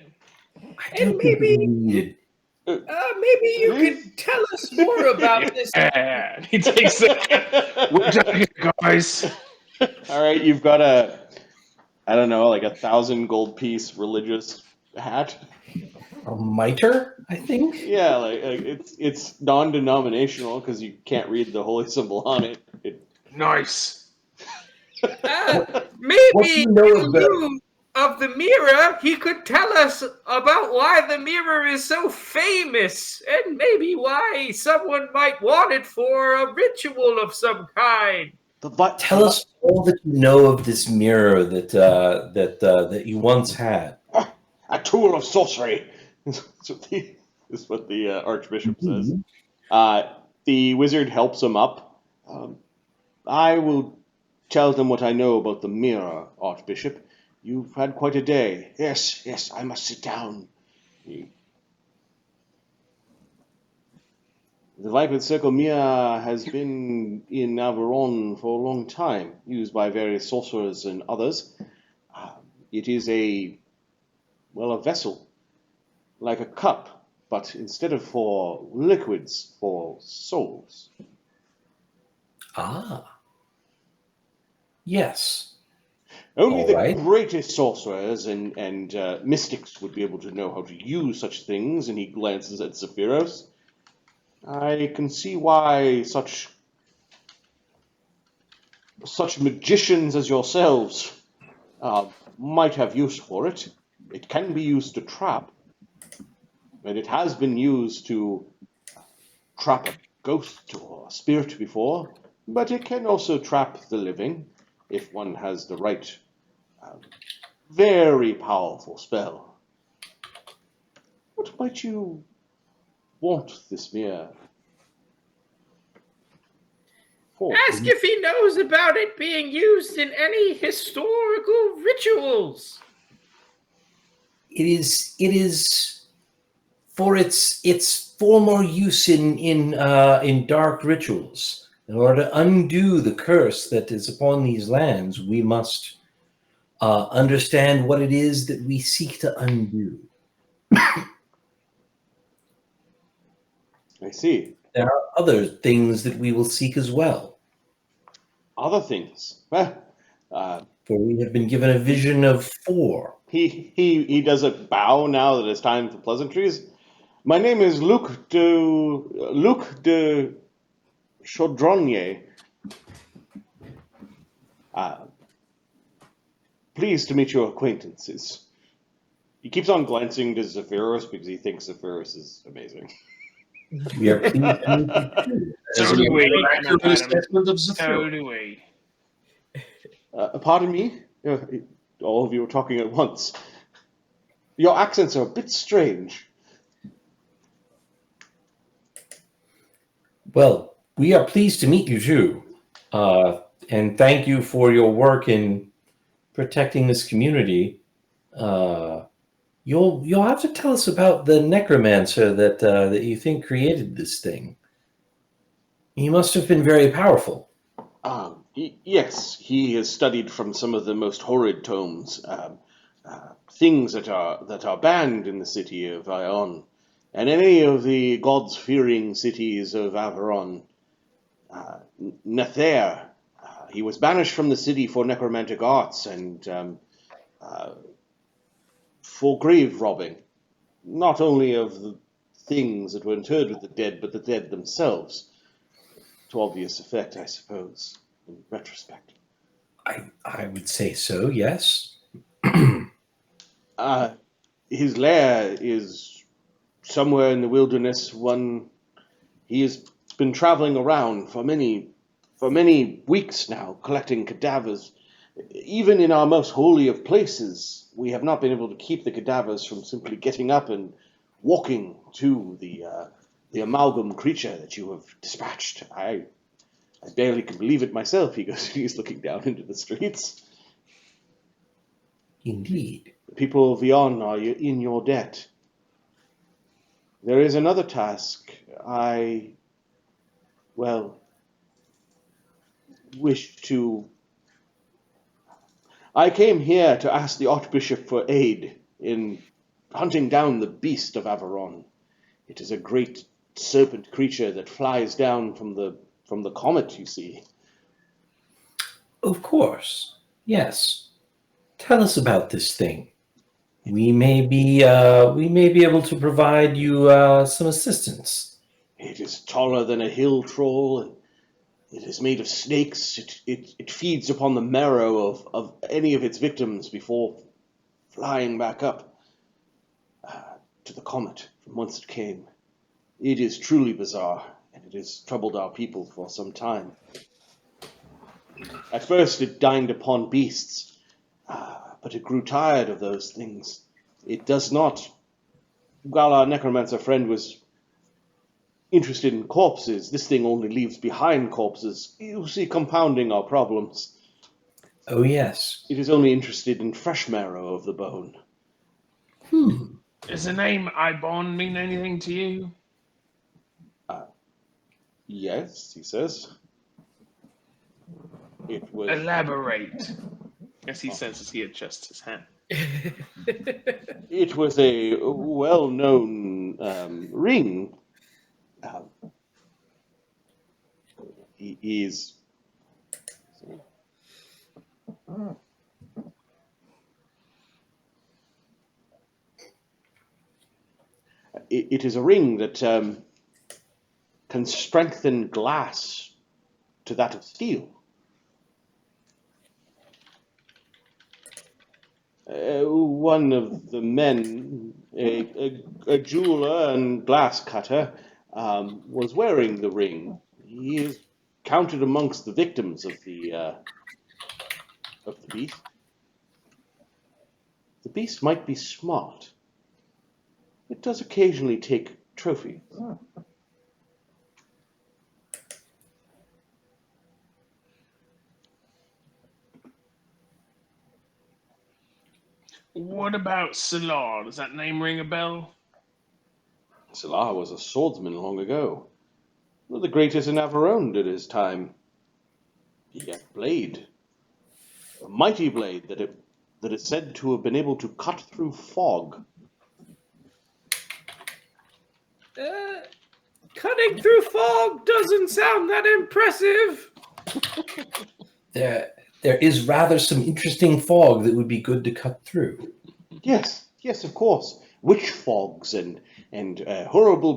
[SPEAKER 2] I don't think we needed.
[SPEAKER 4] Maybe you can tell us more about this.
[SPEAKER 3] And he takes the hat. We're done here, guys.
[SPEAKER 1] All right, you've got a, I don't know, like 1,000 gold piece religious hat.
[SPEAKER 2] A mitre, I think.
[SPEAKER 1] Yeah, like it's non-denominational because you can't read the holy symbol on it.
[SPEAKER 3] Nice.
[SPEAKER 4] Maybe
[SPEAKER 2] What do you know
[SPEAKER 4] in
[SPEAKER 2] of the-
[SPEAKER 4] lieu of the mirror, he could tell us about why the mirror is so famous, and maybe why someone might want it for a ritual of some kind.
[SPEAKER 2] Tell us all that you know of this mirror that you once had.
[SPEAKER 1] A tool of sorcery. is what the Archbishop says. The wizard helps him up. I will tell them what I know about the mirror, Archbishop. You've had quite a day. Yes, I must sit down. The Vipered Circle mirror has been in Averoigne for a long time, used by various sorcerers and others. It is a vessel, like a cup, but instead of for liquids, for souls.
[SPEAKER 2] Ah. Yes.
[SPEAKER 1] Only
[SPEAKER 2] All
[SPEAKER 1] the
[SPEAKER 2] right.
[SPEAKER 1] greatest sorcerers and mystics would be able to know how to use such things, and he glances at Zephyros. I can see why such magicians as yourselves might have use for it. It can be used to trap, and it has been used to trap a ghost or a spirit before, but it can also trap the living if one has the right, very powerful spell. What might you want this mirror for?
[SPEAKER 4] Ask if he knows about it being used in any historical rituals.
[SPEAKER 2] It is for its former use in dark rituals. In order to undo the curse that is upon these lands, we must understand what it is that we seek to undo.
[SPEAKER 1] I see.
[SPEAKER 2] There are other things that we will seek as well.
[SPEAKER 1] Other things. Well,
[SPEAKER 2] For we have been given a vision of 4.
[SPEAKER 1] he does a bow now that it's time for pleasantries. My name is Luc de Chaudronnier. Pleased to meet your acquaintances. He keeps on glancing to Zephyros because he thinks Zephyros is amazing.
[SPEAKER 2] We are pleased to meet you too.
[SPEAKER 3] So do we.
[SPEAKER 5] Accurate assessment of
[SPEAKER 3] So
[SPEAKER 5] Zephyr.
[SPEAKER 3] do we.
[SPEAKER 1] Pardon me? All of you are talking at once. Your accents are a bit strange.
[SPEAKER 2] Well, we are pleased to meet you too, and thank you for your work in protecting this community. You'll have to tell us about the necromancer that you think created this thing. He must have been very powerful.
[SPEAKER 1] Yes, he has studied from some of the most horrid tomes, things that are banned in the city of Vyonne, and any of the gods-fearing cities of Averoigne. Nether, he was banished from the city for necromantic arts and for grave robbing, not only of the things that were interred with the dead, but the dead themselves. To obvious effect, I suppose, in retrospect.
[SPEAKER 2] I would say so, yes.
[SPEAKER 1] His lair is somewhere in the wilderness. He has been traveling around for many weeks now, collecting cadavers. Even in our most holy of places, we have not been able to keep the cadavers from simply getting up and walking to the amalgam creature that you have dispatched. I barely can believe it myself. He goes. He's looking down into the streets.
[SPEAKER 2] Indeed.
[SPEAKER 1] The people of Vyonne are in your debt. There is another task I, well, wish to... I came here to ask the Archbishop for aid in hunting down the beast of Averoigne. It is a great serpent creature that flies down from the comet, you see.
[SPEAKER 2] Of course. Yes. Tell us about this thing. We may be able to provide you some assistance.
[SPEAKER 1] It is taller than a hill troll, and it is made of snakes. It feeds upon the marrow of any of its victims before flying back up to the comet from whence it came. It is truly bizarre, and it has troubled our people for some time. At first it dined upon beasts, but it grew tired of those things. It does not... While our necromancer friend was interested in corpses, this thing only leaves behind corpses, you see, compounding our problems.
[SPEAKER 2] Oh, yes.
[SPEAKER 1] It is only interested in fresh marrow of the bone.
[SPEAKER 3] Does the name Ibon mean anything to you?
[SPEAKER 1] Yes, he says. It was...
[SPEAKER 3] Elaborate. As he says as he adjusts his hand.
[SPEAKER 1] It was a well-known ring. He is... It is a ring that can strengthen glass to that of steel. One of the men, a jeweler and glass cutter, was wearing the ring. He is counted amongst the victims of the beast. The beast might be smart. It does occasionally take trophies.
[SPEAKER 3] What about Salar? Does that name ring a bell?
[SPEAKER 1] Salah was a swordsman long ago. One of the greatest in Averoigne at his time. He had a blade. A mighty blade that is said to have been able to cut through fog.
[SPEAKER 4] Cutting through fog doesn't sound that impressive.
[SPEAKER 2] There is rather some interesting fog that would be good to cut through.
[SPEAKER 1] Yes, of course. Witch fogs and horrible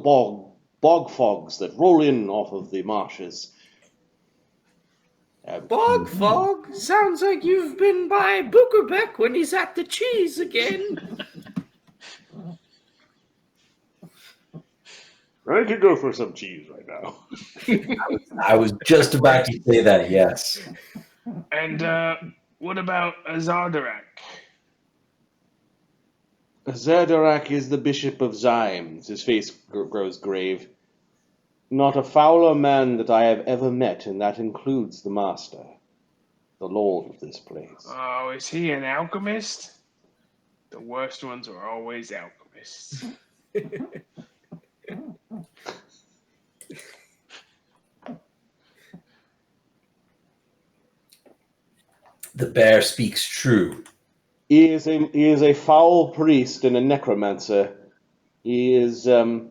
[SPEAKER 1] bog fogs that roll in off of the marshes.
[SPEAKER 4] Bog fog? Sounds like you've been by Bookerbeck when he's at the cheese again.
[SPEAKER 1] I could go for some cheese right now.
[SPEAKER 2] I was just about to say that, yes.
[SPEAKER 3] And what about Azardarak?
[SPEAKER 1] Zerdarak is the Bishop of Zymes. His face grows grave. Not a fouler man that I have ever met, and that includes the Master, the Lord of this place.
[SPEAKER 3] Oh, is he an alchemist? The worst ones are always alchemists.
[SPEAKER 2] The bear speaks true.
[SPEAKER 1] He is a foul priest and a necromancer. He is a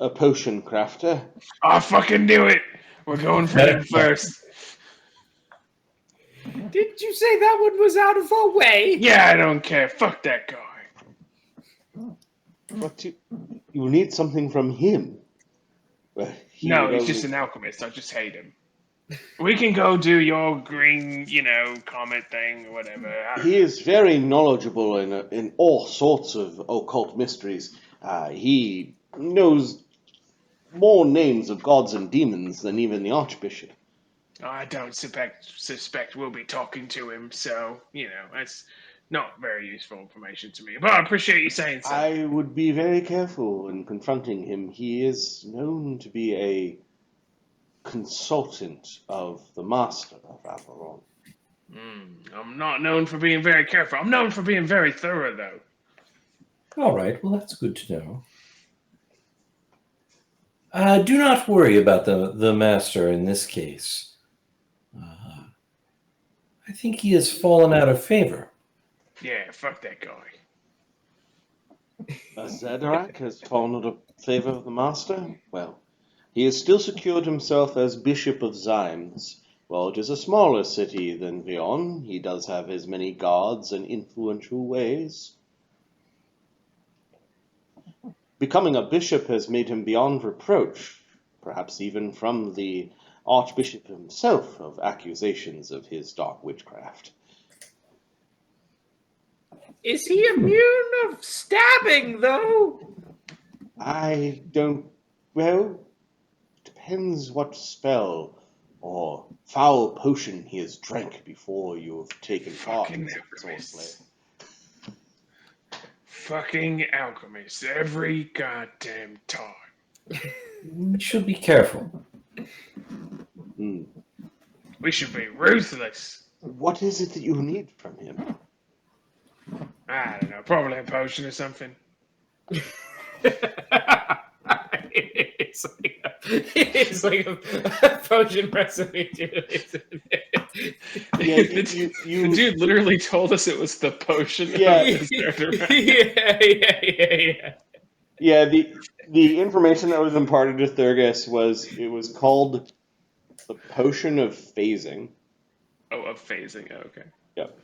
[SPEAKER 1] potion crafter.
[SPEAKER 3] I fucking knew it. We're going for him first.
[SPEAKER 4] Did you say that one was out of our way?
[SPEAKER 3] Yeah, I don't care. Fuck that guy.
[SPEAKER 1] But you need something from him. Well,
[SPEAKER 3] No, he's just an alchemist. I just hate him. We can go do your green, comet thing or whatever.
[SPEAKER 1] He is very knowledgeable in all sorts of occult mysteries. He knows more names of gods and demons than even the Archbishop.
[SPEAKER 3] I don't suspect we'll be talking to him, so, that's not very useful information to me. But I appreciate you saying so.
[SPEAKER 1] I would be very careful in confronting him. He is known to be a consultant of the Master of Averoigne.
[SPEAKER 3] I'm not known for being very careful. I'm known for being very thorough, though.
[SPEAKER 2] All right, well, that's good to know. Do not worry about the master in this case. I think he has fallen out of favor.
[SPEAKER 3] Yeah, fuck that guy.
[SPEAKER 1] Zedarak has fallen out of favor of the Master? Well, he has still secured himself as Bishop of Zymes. While it is a smaller city than Vyonne, he does have his many guards and influential ways. Becoming a bishop has made him beyond reproach, perhaps even from the Archbishop himself, of accusations of his dark witchcraft.
[SPEAKER 4] Is he immune of stabbing, though?
[SPEAKER 1] I don't... Well, depends what spell or foul potion he has drank before you have taken part in swordplay.
[SPEAKER 3] Fucking alchemists every goddamn time.
[SPEAKER 2] We should be careful.
[SPEAKER 3] We should be ruthless.
[SPEAKER 1] What is it that you need from him?
[SPEAKER 3] I don't know, probably a potion or something.
[SPEAKER 4] It's like a potion recipe, dude.
[SPEAKER 1] Yeah,
[SPEAKER 3] The dude literally told us it was the potion.
[SPEAKER 1] Yeah.
[SPEAKER 4] Yeah.
[SPEAKER 1] Yeah, the information that was imparted to Thurgus was it was called the Potion of Phasing.
[SPEAKER 3] Oh, of phasing. Oh, okay.
[SPEAKER 1] Yep.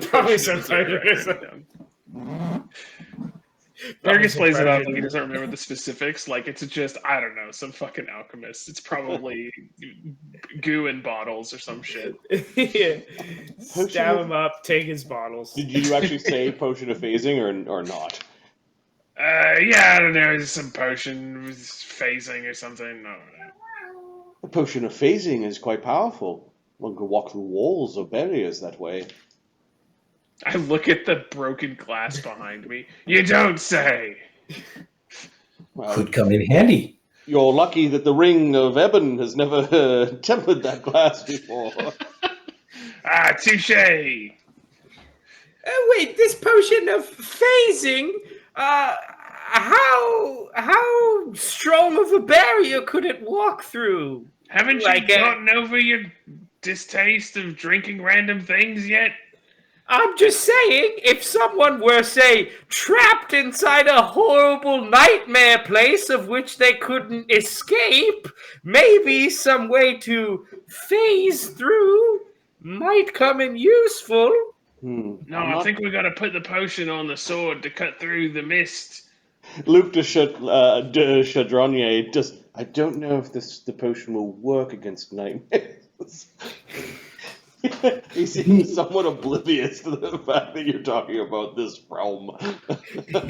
[SPEAKER 4] Probably some Fergus
[SPEAKER 3] plays it off like he doesn't remember the specifics. Like it's just, I don't know, some fucking alchemist. It's probably goo in bottles or some shit.
[SPEAKER 4] Yeah. Stab him up, take his bottles.
[SPEAKER 1] Did you actually say Potion of Phasing or not?
[SPEAKER 3] Yeah, I don't know, some potion with phasing or something. I don't know.
[SPEAKER 1] The Potion of Phasing is quite powerful. One could walk through walls or barriers that way.
[SPEAKER 3] I look at the broken glass behind me. You don't say!
[SPEAKER 1] Well,
[SPEAKER 2] Could come in handy.
[SPEAKER 1] you're lucky that the Ring of Ebon has never tempered that glass before.
[SPEAKER 3] Touche!
[SPEAKER 4] Wait, this potion of phasing, how strong of a barrier could it walk through?
[SPEAKER 3] Haven't you
[SPEAKER 4] Like,
[SPEAKER 3] gotten over your distaste of drinking random things yet?
[SPEAKER 4] I'm just saying, if someone were, say, trapped inside a horrible nightmare place of which they couldn't escape, maybe some way to phase through might come in useful.
[SPEAKER 3] No, I think we gotta put the potion on the sword to cut through the mist.
[SPEAKER 1] Luke de Chadronnier just, I don't know if the potion will work against nightmares. He seems somewhat oblivious to the fact that you're talking about this realm.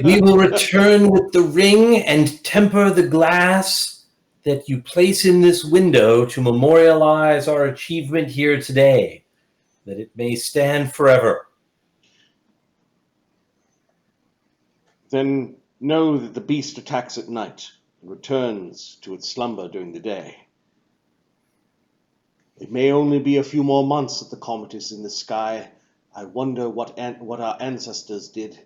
[SPEAKER 2] We will return with the ring and temper the glass that you place in this window to memorialize our achievement here today, that it may stand forever.
[SPEAKER 1] Then know that the beast attacks at night and returns to its slumber during the day. It may only be a few more months that the comet is in the sky. I wonder what our ancestors did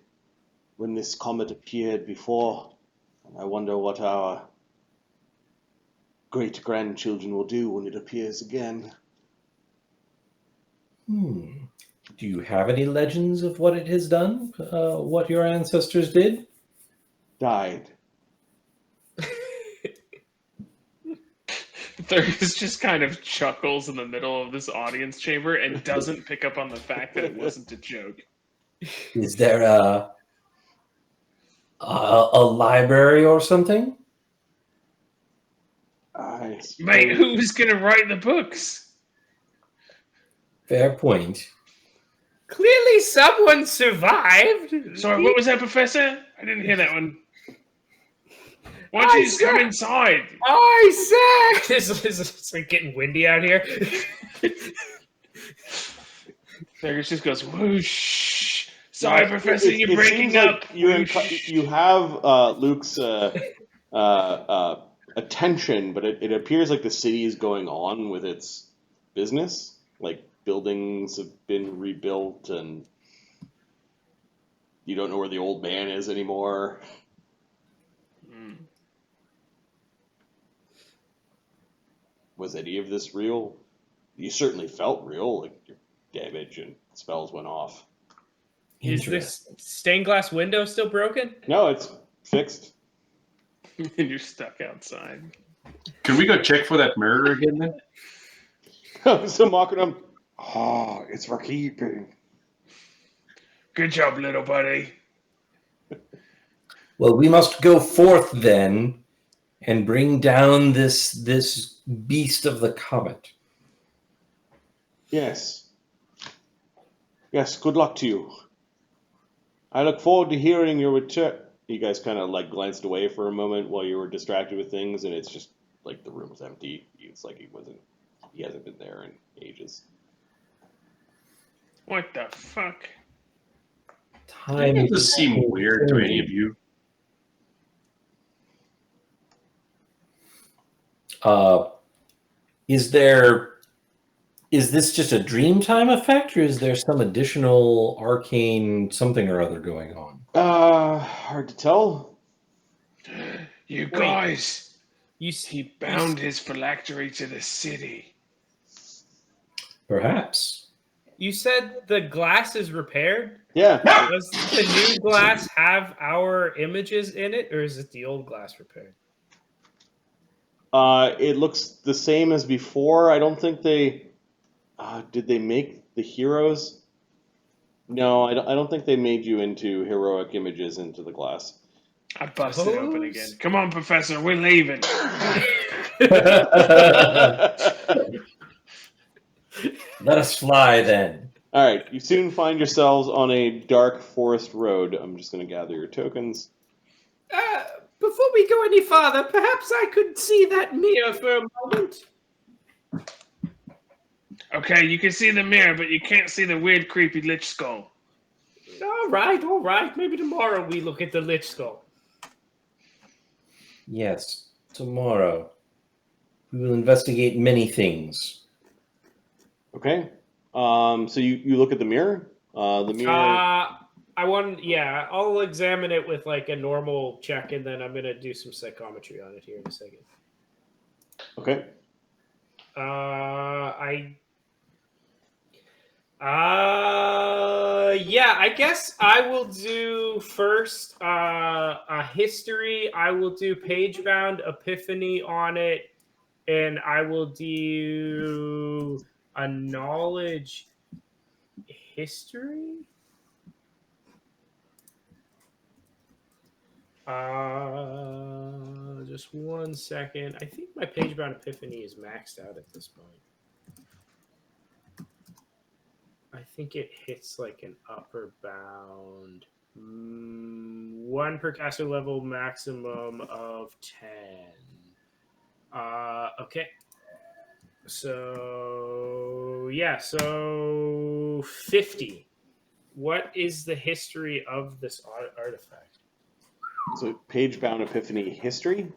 [SPEAKER 1] when this comet appeared before, and I wonder what our great-grandchildren will do when it appears again.
[SPEAKER 2] Do you have any legends of what it has done? What your ancestors did?
[SPEAKER 1] Died.
[SPEAKER 3] Thurgus just kind of chuckles in the middle of this audience chamber and doesn't pick up on the fact that it wasn't a joke.
[SPEAKER 2] Is there a library or something?
[SPEAKER 3] Mate, who's gonna write the books?
[SPEAKER 2] Fair point.
[SPEAKER 4] Clearly someone survived.
[SPEAKER 3] Sorry, what was that, Professor? I didn't hear that one. Why don't you just come inside?
[SPEAKER 4] I said! It's like getting windy out here.
[SPEAKER 3] Thurgus just goes, whoosh, Sorry,
[SPEAKER 1] Now,
[SPEAKER 3] Professor, you're
[SPEAKER 1] it
[SPEAKER 3] breaking
[SPEAKER 1] seems
[SPEAKER 3] up.
[SPEAKER 1] like you have Luke's attention, but it appears like the city is going on with its business. Like buildings have been rebuilt, and you don't know where the old man is anymore.
[SPEAKER 3] Mm.
[SPEAKER 1] Was any of this real? You certainly felt real, like your damage and spells went off.
[SPEAKER 4] Is this stained glass window still broken?
[SPEAKER 1] No, it's fixed.
[SPEAKER 3] And you're stuck outside.
[SPEAKER 5] Can we go check for that mirror again then?
[SPEAKER 1] I'm still mocking him. Oh, it's for keeping.
[SPEAKER 3] Good job, little buddy.
[SPEAKER 2] Well, we must go forth then and bring down this beast of the comet.
[SPEAKER 1] Yes. Yes, good luck to you. I look forward to hearing your return. You guys kind of like glanced away for a moment while you were distracted with things, and it's just like the room was empty. It's like he hasn't been there in ages.
[SPEAKER 3] What the fuck?
[SPEAKER 2] Time
[SPEAKER 5] Does this seem weird to any of you?
[SPEAKER 2] Is this just a Dreamtime effect, or is there some additional arcane something or other going on?
[SPEAKER 1] Hard to tell.
[SPEAKER 3] You guys,
[SPEAKER 4] He
[SPEAKER 3] bound his phylactery to the city.
[SPEAKER 2] Perhaps.
[SPEAKER 4] You said the glass is repaired?
[SPEAKER 1] Yeah.
[SPEAKER 4] Does the new glass have our images in it, or is it the old glass repaired?
[SPEAKER 1] It looks the same as before. I don't think they did they make the heroes. No, I don't think they made you into heroic images into the glass.
[SPEAKER 3] I busted it open again. Come on, Professor, we're leaving.
[SPEAKER 2] Let us fly then.
[SPEAKER 1] All right, you soon find yourselves on a dark forest road. I'm just going to gather your tokens.
[SPEAKER 4] Before we go any farther, perhaps I could see that mirror for a moment.
[SPEAKER 3] Okay, you can see the mirror, but you can't see the weird, creepy lich skull.
[SPEAKER 4] All right. Maybe tomorrow we look at the lich skull.
[SPEAKER 2] Yes, tomorrow. We will investigate many things.
[SPEAKER 1] Okay. So you look at the mirror. The mirror.
[SPEAKER 4] I'll examine it with like a normal check, and then I'm gonna do some psychometry on it here in a second.
[SPEAKER 1] Okay.
[SPEAKER 4] I guess I will do first a history. I will do page bound epiphany on it, and I will do a knowledge history. Just 1 second. I think my page bound epiphany is maxed out at this point. I think it hits like an upper bound. 1 per caster level, maximum of 10. Okay. So 50. What is the history of this artifact?
[SPEAKER 1] So page bound epiphany history.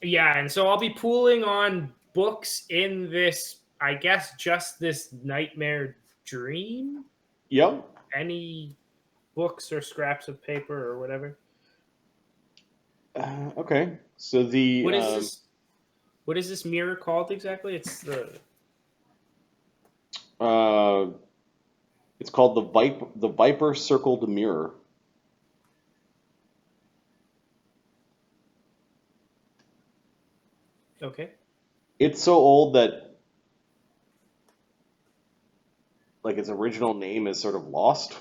[SPEAKER 4] Yeah, and so I'll be pooling on books in this, I guess, just this nightmare dream.
[SPEAKER 1] Yep.
[SPEAKER 4] Any books or scraps of paper or whatever.
[SPEAKER 1] Okay. So the
[SPEAKER 4] What is this? What is this mirror called exactly? It's the.
[SPEAKER 1] It's called the Viper Circled Mirror.
[SPEAKER 4] Okay.
[SPEAKER 1] It's so old that like its original name is sort of lost.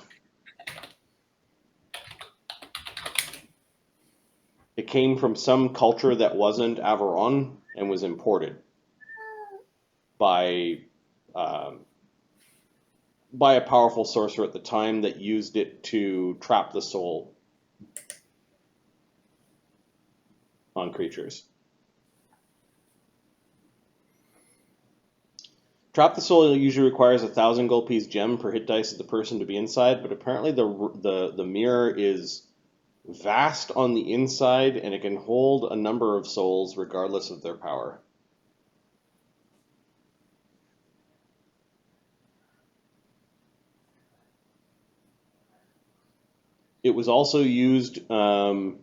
[SPEAKER 1] It came from some culture that wasn't Averoigne and was imported by a powerful sorcerer at the time that used it to trap the soul on creatures. Trap the soul usually requires 1,000 gold piece gem per hit dice of the person to be inside, but apparently the mirror is vast on the inside and it can hold a number of souls regardless of their power. It was also used in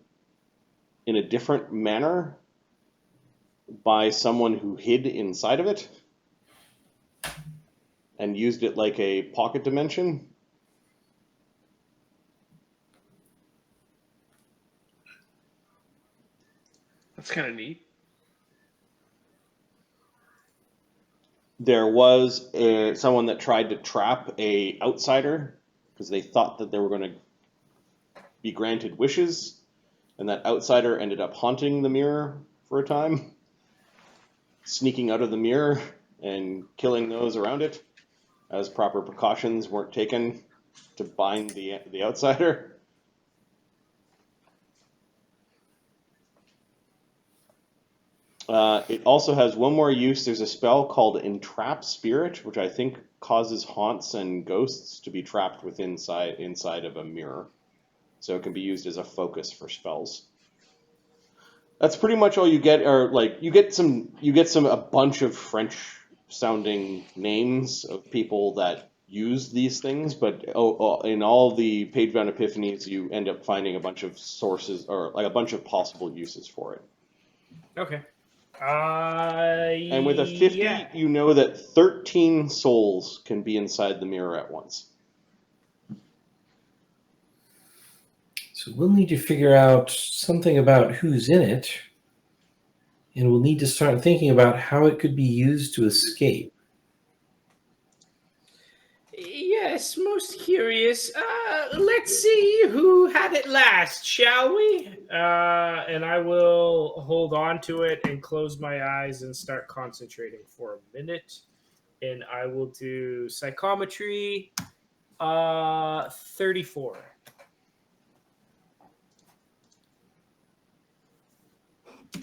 [SPEAKER 1] a different manner by someone who hid inside of it and used it like a pocket dimension.
[SPEAKER 3] That's kind of neat.
[SPEAKER 1] There was someone that tried to trap a outsider because they thought that they were going to be granted wishes, and that outsider ended up haunting the mirror for a time, sneaking out of the mirror and killing those around it, as proper precautions weren't taken to bind the outsider. It also has one more use. There's a spell called Entrap Spirit, which I think causes haunts and ghosts to be trapped inside of a mirror. So it can be used as a focus for spells. That's pretty much all you get. Or like you get a bunch of French sounding names of people that use these things, but in all the page-bound epiphanies, you end up finding a bunch of sources or like a bunch of possible uses for it.
[SPEAKER 4] Okay.
[SPEAKER 1] And with a 50,
[SPEAKER 4] yeah.
[SPEAKER 1] you know that 13 souls can be inside the mirror at once.
[SPEAKER 2] So we'll need to figure out something about who's in it, and we'll need to start thinking about how it could be used to escape.
[SPEAKER 4] Yes, most curious. Let's see who had it last, shall we? And I will hold on to it and close my eyes and start concentrating for a minute. And I will do psychometry 34.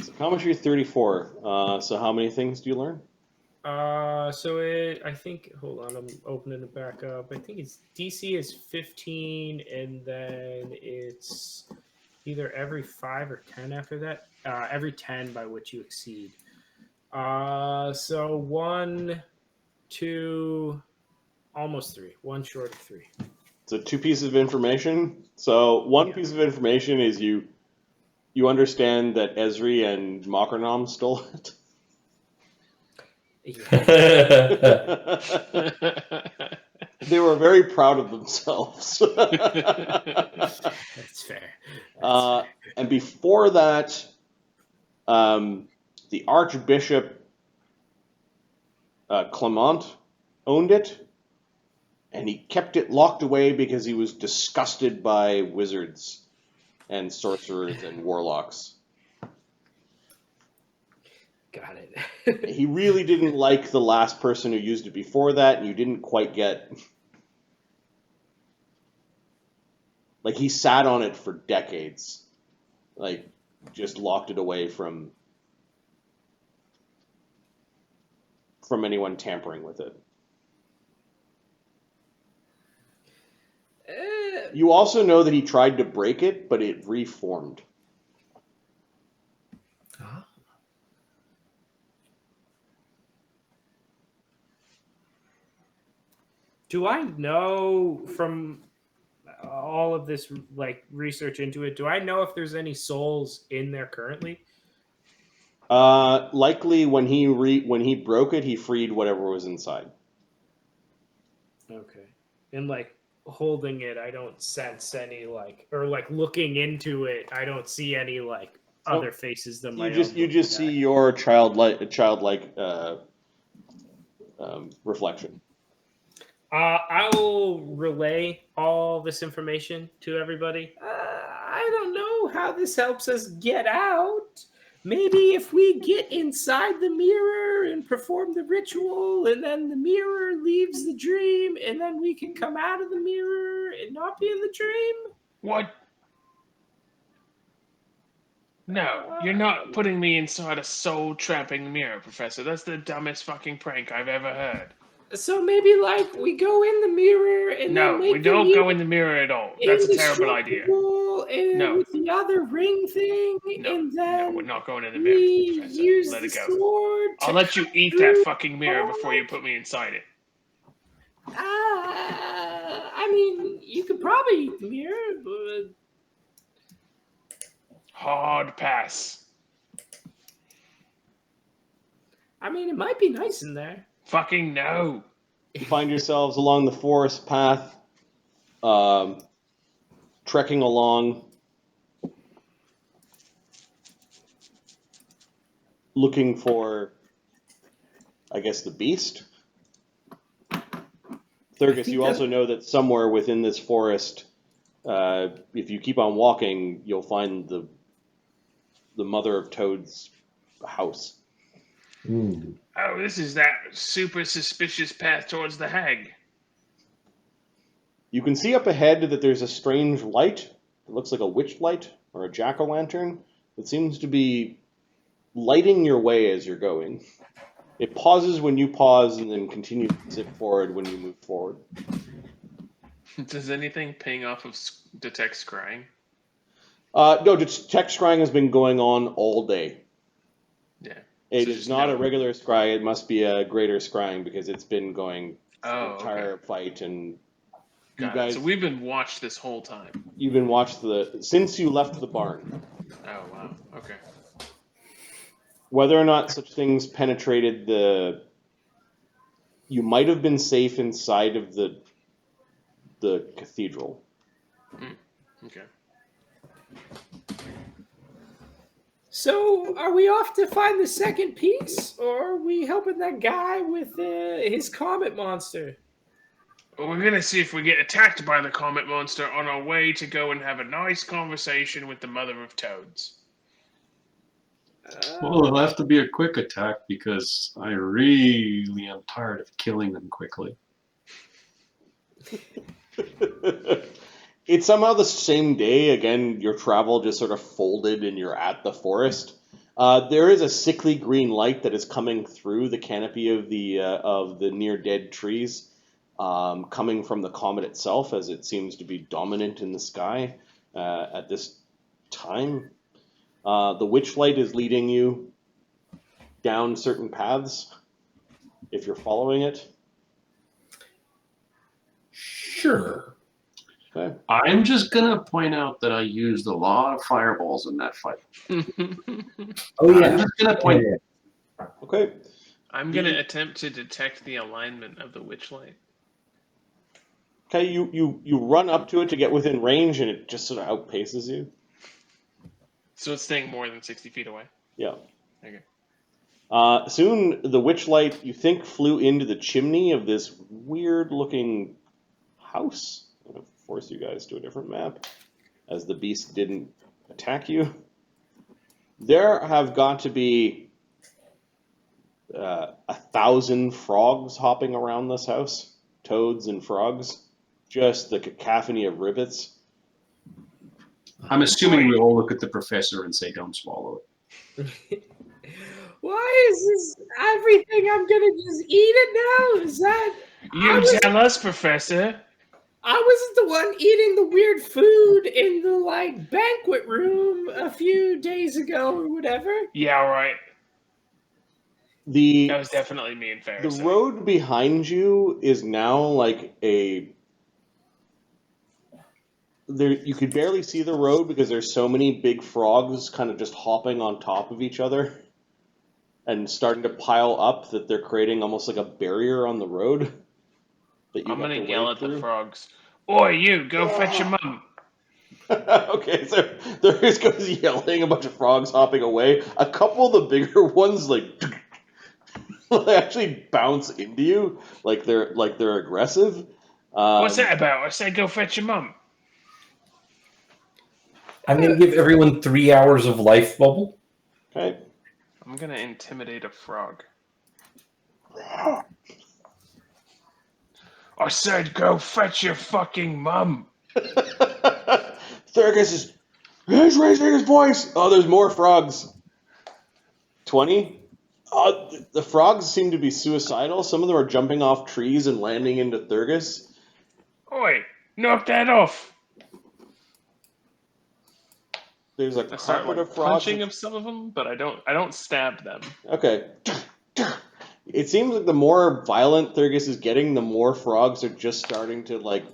[SPEAKER 1] Psychometry 34. So how many things do you learn?
[SPEAKER 4] I think, hold on, I'm opening it back up. I think it's DC is 15, and then it's either every 5 or 10 after that. Every 10 by which you exceed. So 1, 2, almost 3. 1 short of 3.
[SPEAKER 1] So 2 pieces of information. So one piece of information is you understand that Esri and Mokranam stole it. They were very proud of themselves.
[SPEAKER 4] That's fair.
[SPEAKER 1] And before that, the Archbishop Clement owned it, and he kept it locked away because he was disgusted by wizards and sorcerers and warlocks.
[SPEAKER 4] Got it.
[SPEAKER 1] He really didn't like the last person who used it before that, and you didn't quite get... Like, he sat on it for decades. Like, just locked it away from anyone tampering with it. You also know that he tried to break it, but it reformed.
[SPEAKER 4] Do I know from all of this like research into it, do I know if there's any souls in there currently?
[SPEAKER 1] Likely when he broke it, he freed whatever was inside.
[SPEAKER 4] Okay. And like holding it, I don't sense any like, or like looking into it, I don't see any like other faces than my own.
[SPEAKER 1] You just see your childlike reflection.
[SPEAKER 4] I'll relay all this information to everybody. I don't know how this helps us get out. Maybe if we get inside the mirror and perform the ritual, and then the mirror leaves the dream, and then we can come out of the mirror and not be in the dream.
[SPEAKER 3] What? No, you're not putting me inside a soul-trapping mirror, Professor. That's the dumbest fucking prank I've ever heard.
[SPEAKER 4] So maybe like we go in the mirror and then
[SPEAKER 3] No,
[SPEAKER 4] make
[SPEAKER 3] we don't go in the mirror at all. That's a terrible idea.
[SPEAKER 4] indestructible and
[SPEAKER 3] No.
[SPEAKER 4] with the other ring thing,
[SPEAKER 3] No,
[SPEAKER 4] and
[SPEAKER 3] no,
[SPEAKER 4] then
[SPEAKER 3] we're not going in the mirror,
[SPEAKER 4] we
[SPEAKER 3] Professor.
[SPEAKER 4] use
[SPEAKER 3] Let
[SPEAKER 4] the
[SPEAKER 3] it go.
[SPEAKER 4] sword.
[SPEAKER 3] I'll
[SPEAKER 4] to
[SPEAKER 3] let you
[SPEAKER 4] cut
[SPEAKER 3] eat
[SPEAKER 4] through
[SPEAKER 3] that fucking mirror before you put me inside it.
[SPEAKER 4] I mean, you could probably eat the mirror, but
[SPEAKER 3] Hard pass.
[SPEAKER 4] I mean, it might be nice in there.
[SPEAKER 3] Fucking no.
[SPEAKER 1] You find yourselves along the forest path, trekking along, looking for, I guess, the beast. Thurgus, you also know that somewhere within this forest, if you keep on walking, you'll find the mother of Toad's house.
[SPEAKER 2] Ooh.
[SPEAKER 3] Oh, this is that super suspicious path towards the hag.
[SPEAKER 1] You can see up ahead that there's a strange light. It looks like a witch light or a jack-o'-lantern. It seems to be lighting your way as you're going. It pauses when you pause and then continues to zip forward when you move forward.
[SPEAKER 3] Does anything ping off of detect scrying?
[SPEAKER 1] No, detect scrying has been going on all day.
[SPEAKER 3] Yeah.
[SPEAKER 1] It
[SPEAKER 3] So
[SPEAKER 1] is
[SPEAKER 3] just
[SPEAKER 1] not
[SPEAKER 3] no-
[SPEAKER 1] a regular scry. It must be a greater scrying because it's been going the
[SPEAKER 3] Oh,
[SPEAKER 1] entire
[SPEAKER 3] okay.
[SPEAKER 1] fight, and
[SPEAKER 3] Got
[SPEAKER 1] guys-
[SPEAKER 3] it. So we've been watched this whole time.
[SPEAKER 1] you've been watched since you left the barn.
[SPEAKER 3] Oh, wow. Okay.
[SPEAKER 1] Whether or not such things penetrated you might have been safe inside of the cathedral.
[SPEAKER 3] Okay.
[SPEAKER 4] So, are we off to find the second piece, or are we helping that guy with his comet monster?
[SPEAKER 3] Well, we're gonna see if we get attacked by the comet monster on our way to go and have a nice conversation with the mother of toads.
[SPEAKER 5] Well, it'll have to be a quick attack because I really am tired of killing them quickly.
[SPEAKER 1] It's somehow the same day. Again, your travel just sort of folded and you're at the forest. There is a sickly green light that is coming through the canopy of the near dead trees, coming from the comet itself, as it seems to be dominant in the sky at this time. The witch light is leading you down certain paths if you're following it.
[SPEAKER 2] Sure.
[SPEAKER 1] Okay.
[SPEAKER 5] I'm just gonna point out that I used a lot of fireballs in that fight.
[SPEAKER 2] Oh
[SPEAKER 5] I'm
[SPEAKER 2] yeah.
[SPEAKER 5] just gonna point.
[SPEAKER 1] Okay.
[SPEAKER 3] I'm gonna attempt to detect the alignment of the witch light.
[SPEAKER 1] Okay. You run up to it to get within range, and it just sort of outpaces you.
[SPEAKER 3] So it's staying more than 60 feet away.
[SPEAKER 1] Yeah.
[SPEAKER 3] Okay.
[SPEAKER 1] Soon the witch light, you think, flew into the chimney of this weird-looking house. I'm going to force you guys to a different map, as the beast didn't attack you. There have got to be 1,000 frogs hopping around this house. Toads and frogs. Just the cacophony of rivets.
[SPEAKER 5] I'm assuming we all look at the professor and say, "Don't swallow it."
[SPEAKER 4] Why is this everything? I'm gonna just eat it now? Is that
[SPEAKER 3] You tell us, Professor.
[SPEAKER 4] I wasn't the one eating the weird food in the banquet room a few days ago or whatever?
[SPEAKER 3] Yeah, right.
[SPEAKER 1] The
[SPEAKER 3] That was definitely me and
[SPEAKER 1] The
[SPEAKER 3] Fereosae.
[SPEAKER 1] road behind you is now like you could barely see the road because there's so many big frogs kind of just hopping on top of each other and starting to pile up that they're creating almost like a barrier on the road that you
[SPEAKER 3] I'm
[SPEAKER 1] have
[SPEAKER 3] gonna
[SPEAKER 1] to
[SPEAKER 3] yell
[SPEAKER 1] wade
[SPEAKER 3] at the
[SPEAKER 1] through.
[SPEAKER 3] frogs. Oi, you! Go fetch your mum.
[SPEAKER 1] Okay, so there just goes yelling, a bunch of frogs hopping away. A couple of the bigger ones they actually bounce into you like they're aggressive.
[SPEAKER 3] What's that about? I said go fetch your mum.
[SPEAKER 2] I'm gonna give everyone 3 hours of life bubble.
[SPEAKER 1] Okay.
[SPEAKER 3] I'm gonna intimidate a frog. I said go fetch your fucking mum.
[SPEAKER 1] Thurgus is He's raising his voice. Oh, there's more frogs. 20. The frogs seem to be suicidal. Some of them are jumping off trees and landing into Thurgus.
[SPEAKER 3] Oi, knock that off.
[SPEAKER 1] There's a
[SPEAKER 3] I start
[SPEAKER 1] carpet
[SPEAKER 3] like
[SPEAKER 1] of frogs.
[SPEAKER 3] punching of some of them, but I don't stab them.
[SPEAKER 1] Okay. It seems like the more violent Thurgus is getting, the more frogs are just starting to like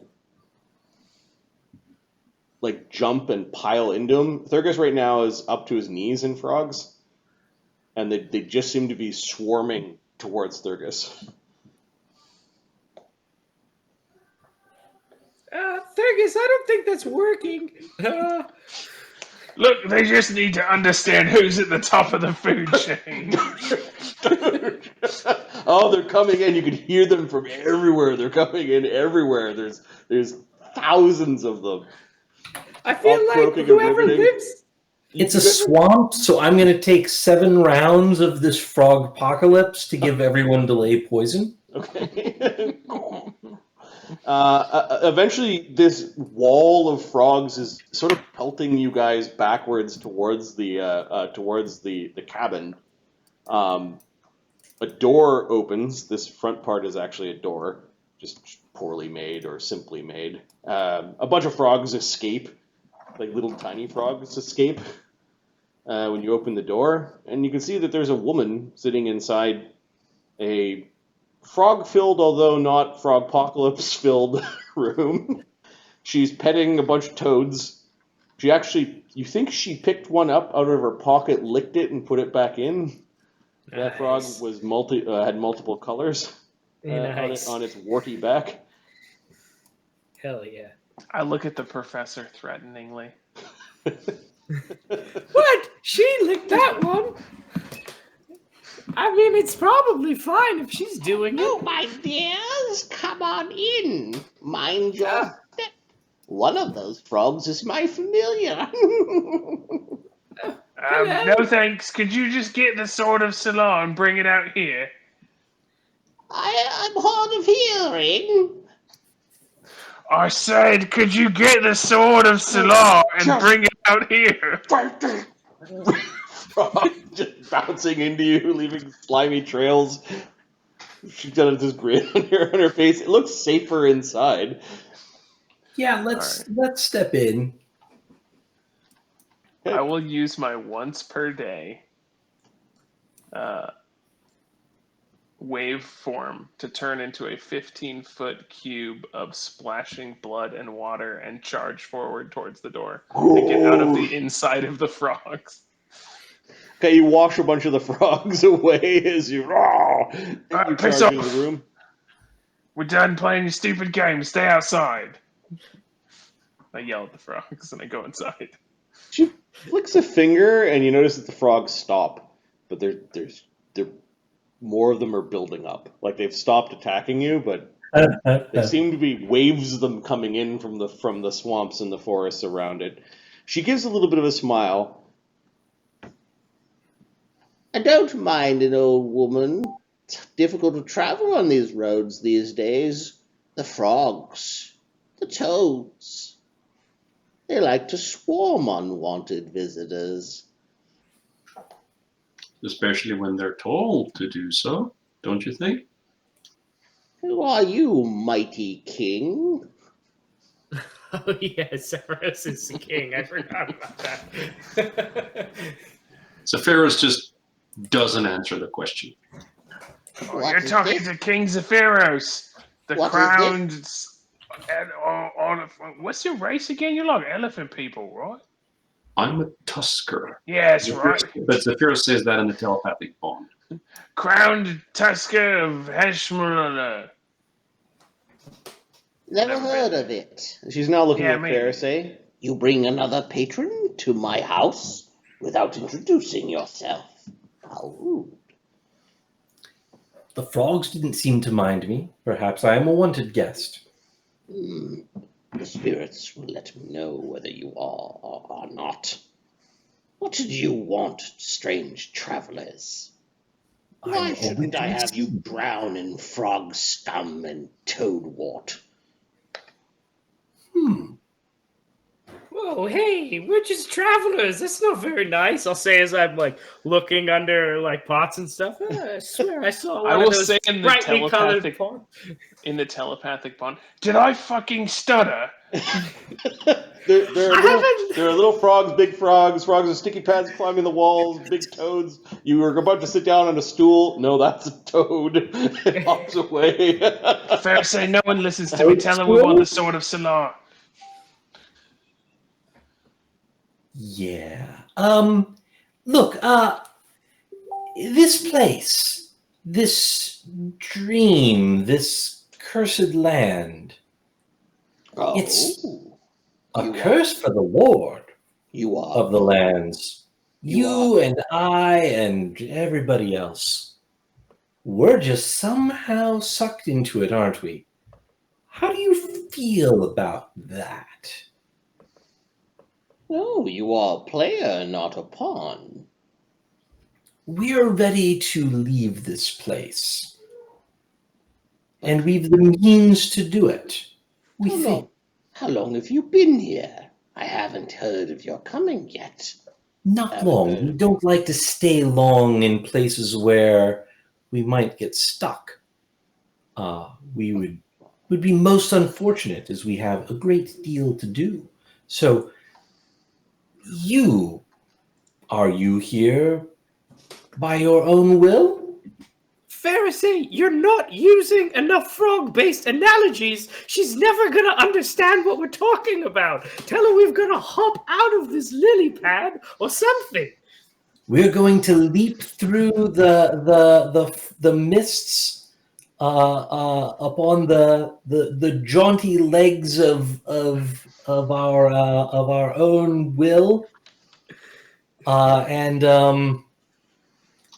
[SPEAKER 1] jump and pile into him. Thurgus right now is up to his knees in frogs, and they just seem to be swarming towards Thurgus.
[SPEAKER 4] Thurgus, I don't think that's working.
[SPEAKER 3] Look, they just need to understand who's at the top of the food chain.
[SPEAKER 1] Oh, they're coming in. You can hear them from everywhere. They're coming in everywhere. There's thousands of them.
[SPEAKER 4] I feel
[SPEAKER 1] All
[SPEAKER 4] like
[SPEAKER 1] croaking and
[SPEAKER 4] whoever
[SPEAKER 1] ribbiting.
[SPEAKER 4] lives...
[SPEAKER 2] It's a swamp, so I'm going to take 7 rounds of this frog apocalypse to give everyone delay poison.
[SPEAKER 1] Okay. Eventually, this wall of frogs is sort of pelting you guys backwards towards the cabin. A door opens. This front part is actually a door, just poorly made or simply made. A bunch of frogs escape, like little tiny frogs escape when you open the door, and you can see that there's a woman sitting inside a frog-filled, although not frog-apocalypse-filled room. She's petting a bunch of toads. You think she picked one up out of her pocket, licked it, and put it back in. That frog was had multiple colors on its warty back.
[SPEAKER 4] Hell yeah.
[SPEAKER 3] I look at the professor threateningly.
[SPEAKER 4] What? She licked that one? I mean, it's probably fine if she's doing it.
[SPEAKER 1] Oh, my dears, come on in. Mind your step. One of those frogs is my familiar.
[SPEAKER 3] No thanks. Could you just get the Sword of Salah and bring it out here?
[SPEAKER 1] I'm hard of hearing.
[SPEAKER 3] I said, could you get the Sword of Salah and bring it out here?
[SPEAKER 1] Frog just bouncing into you, leaving slimy trails. She's got this grin on her face. It looks safer inside.
[SPEAKER 2] Yeah, let's step in.
[SPEAKER 3] I will use my once per day wave form to turn into a 15-foot cube of splashing blood and water and charge forward towards the door and get out of the inside of the frogs.
[SPEAKER 1] Okay, you wash a bunch of the frogs away as you charge into the room.
[SPEAKER 3] We're done playing your stupid game. Stay outside. I yell at the frogs and I go inside.
[SPEAKER 1] She flicks a finger and you notice that the frogs stop, but there's more of them are building up. Like they've stopped attacking you, but there seem to be waves of them coming in from the swamps and the forests around it. She gives a little bit of a smile. I don't mind an old woman. It's difficult to travel on these roads these days. The frogs, the toads, they like to swarm unwanted visitors.
[SPEAKER 5] Especially when they're told to do so, don't you think?
[SPEAKER 1] Who are you, mighty king?
[SPEAKER 4] Oh, yes, Averoigne is the king. I forgot about that.
[SPEAKER 5] So Pharaoh's just doesn't answer the question.
[SPEAKER 3] You're talking to King Zephyros, the crowned. What's your race again? You're like elephant people, right?
[SPEAKER 5] I'm a Tusker.
[SPEAKER 3] Yes, right.
[SPEAKER 5] But Zephyros says that in the telepathic bond.
[SPEAKER 3] Crowned Tusker of Heshmala.
[SPEAKER 1] Never heard of it. She's now looking at Fereosae. You bring another patron to my house without introducing yourself. How rude.
[SPEAKER 2] The frogs didn't seem to mind me. Perhaps I am a wanted guest.
[SPEAKER 1] The spirits will let me know whether you are or are not. What do you want, strange travelers? Why shouldn't I have you drown in frog scum and toad wart?
[SPEAKER 4] Well, Oh, hey, we're just travelers. That's not very nice. I'll say as I'm like looking under like pots and stuff. I swear I saw
[SPEAKER 3] I
[SPEAKER 4] one
[SPEAKER 3] will
[SPEAKER 4] of those
[SPEAKER 3] say in the
[SPEAKER 4] brightly colored
[SPEAKER 3] telepathic
[SPEAKER 4] pots.
[SPEAKER 3] in the telepathic bond. Did I fucking stutter?
[SPEAKER 1] there
[SPEAKER 4] I
[SPEAKER 1] are little frogs, big frogs, frogs with sticky pads climbing the walls, big toads. You were about to sit down on a stool. No, that's a toad. It hops away.
[SPEAKER 3] Fereosae, no one listens to me. Tell her we want the sword of Salar.
[SPEAKER 2] Yeah. Look, this place, this dream, this cursed land, it's a
[SPEAKER 1] You
[SPEAKER 2] curse for the Lord
[SPEAKER 1] you are
[SPEAKER 2] of the lands.
[SPEAKER 1] You
[SPEAKER 2] You and I and everybody else. We're just somehow sucked into it, aren't we? How do you feel about that?
[SPEAKER 1] No, you are a player, not a pawn.
[SPEAKER 2] We're ready to leave this place. And we've the means to do it. We think.
[SPEAKER 6] How long have you been here? I haven't heard of your coming yet.
[SPEAKER 2] Not long. We don't like to stay long in places where we might get stuck. We would be most unfortunate as we have a great deal to do. So, are you here by your own will?
[SPEAKER 4] Fereosae, you're not using enough frog-based analogies. She's never going to understand what we're talking about. Tell her we've got to hop out of this lily pad or something.
[SPEAKER 2] We're going to leap through the mists upon the jaunty legs of our own will, and.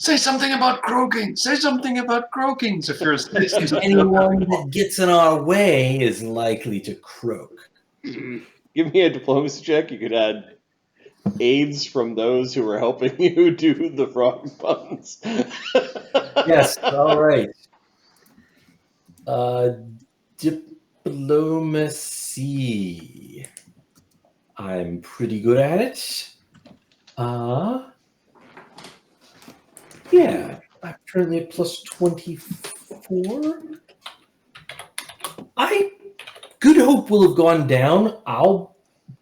[SPEAKER 5] Say something about croaking. Say something about croaking. So first,
[SPEAKER 2] Anyone that gets in our way is likely to croak.
[SPEAKER 1] Give me a diplomacy check. You could add aids from those who were helping you do the frog puns.
[SPEAKER 2] Yes, all right. Diplomacy. I'm pretty good at it. Yeah, I'm currently at plus 24. Good Hope will have gone down.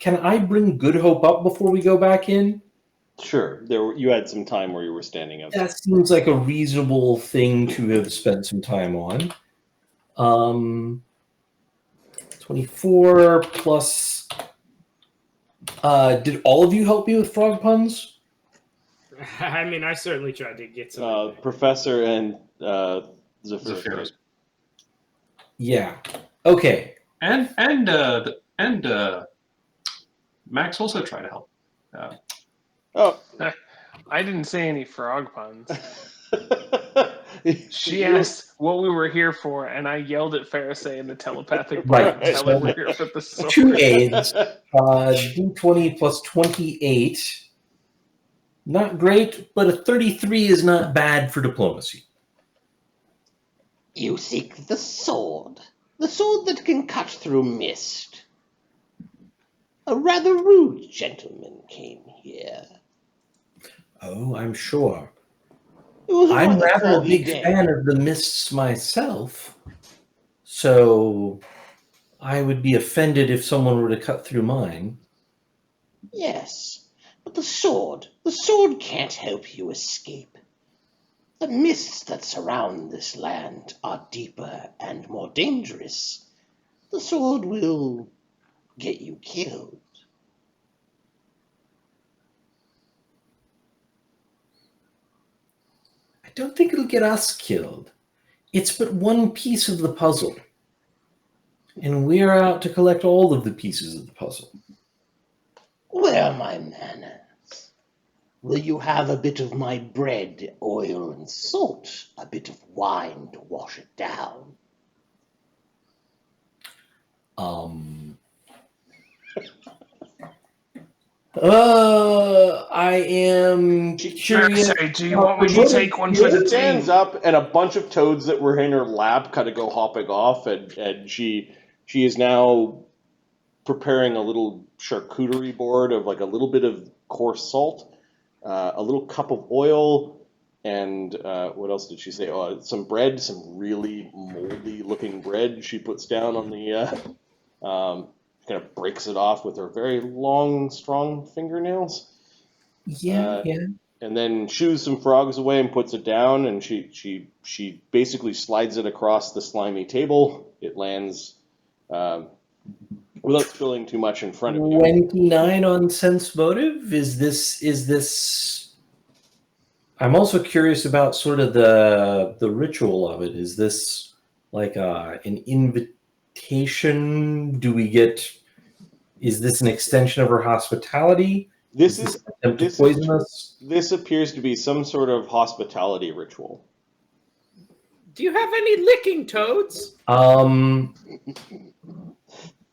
[SPEAKER 2] Can I bring Good Hope up before we go back in?
[SPEAKER 1] Sure. You had some time where you were standing up.
[SPEAKER 2] That seems like a reasonable thing to have spent some time on. 24 plus. Did all of you help me with frog puns?
[SPEAKER 4] I mean, I certainly tried to get some.
[SPEAKER 1] Professor and Zephyr.
[SPEAKER 2] Yeah. Okay.
[SPEAKER 5] And Max also tried to help.
[SPEAKER 1] Oh,
[SPEAKER 3] I didn't say any frog puns. She asked what we were here for, and I yelled at Fereosae in the telepathic bond to tell her we're here for the sword.
[SPEAKER 2] 2 aids. D20 plus 28. Not great, but a 33 is not bad for diplomacy.
[SPEAKER 6] You seek the sword that can cut through mist. A rather rude gentleman came here.
[SPEAKER 2] Oh, I'm sure.
[SPEAKER 6] It was
[SPEAKER 2] I'm
[SPEAKER 6] rather
[SPEAKER 2] rather a
[SPEAKER 6] foggy
[SPEAKER 2] big
[SPEAKER 6] day.
[SPEAKER 2] fan of the mists myself, so I would be offended if someone were to cut through mine.
[SPEAKER 6] Yes, but the sword can't help you escape. The mists that surround this land are deeper and more dangerous. The sword will get you killed.
[SPEAKER 2] I don't think it'll get us killed. It's but one piece of the puzzle. And we're out to collect all of the pieces of the puzzle.
[SPEAKER 6] Where are my manners? Will you have a bit of my bread, oil, and salt? A bit of wine to wash it down?
[SPEAKER 2] I am curious.
[SPEAKER 3] Fereosae, do you want me to take one for the
[SPEAKER 1] She stands
[SPEAKER 3] team?
[SPEAKER 1] up, and a bunch of toads that were in her lap kind of go hopping off, and she is now preparing a little charcuterie board of like a little bit of coarse salt, a little cup of oil, and what else did she say? Oh, some bread, some really moldy looking bread she puts down on the, kind of breaks it off with her very long, strong fingernails.
[SPEAKER 2] Yeah, yeah.
[SPEAKER 1] And then shoos some frogs away and puts it down, and she basically slides it across the slimy table. It lands without spilling too much in front of you.
[SPEAKER 2] 29 on sense motive. Is this? I'm also curious about sort of the ritual of it. Is this like an invitation? Do we get? Is this an extension of her hospitality?
[SPEAKER 1] This
[SPEAKER 2] an
[SPEAKER 1] is
[SPEAKER 2] attempt to
[SPEAKER 1] this
[SPEAKER 2] poison
[SPEAKER 1] is
[SPEAKER 2] us?
[SPEAKER 1] this appears to be some sort of hospitality ritual.
[SPEAKER 4] Do you have any licking toads?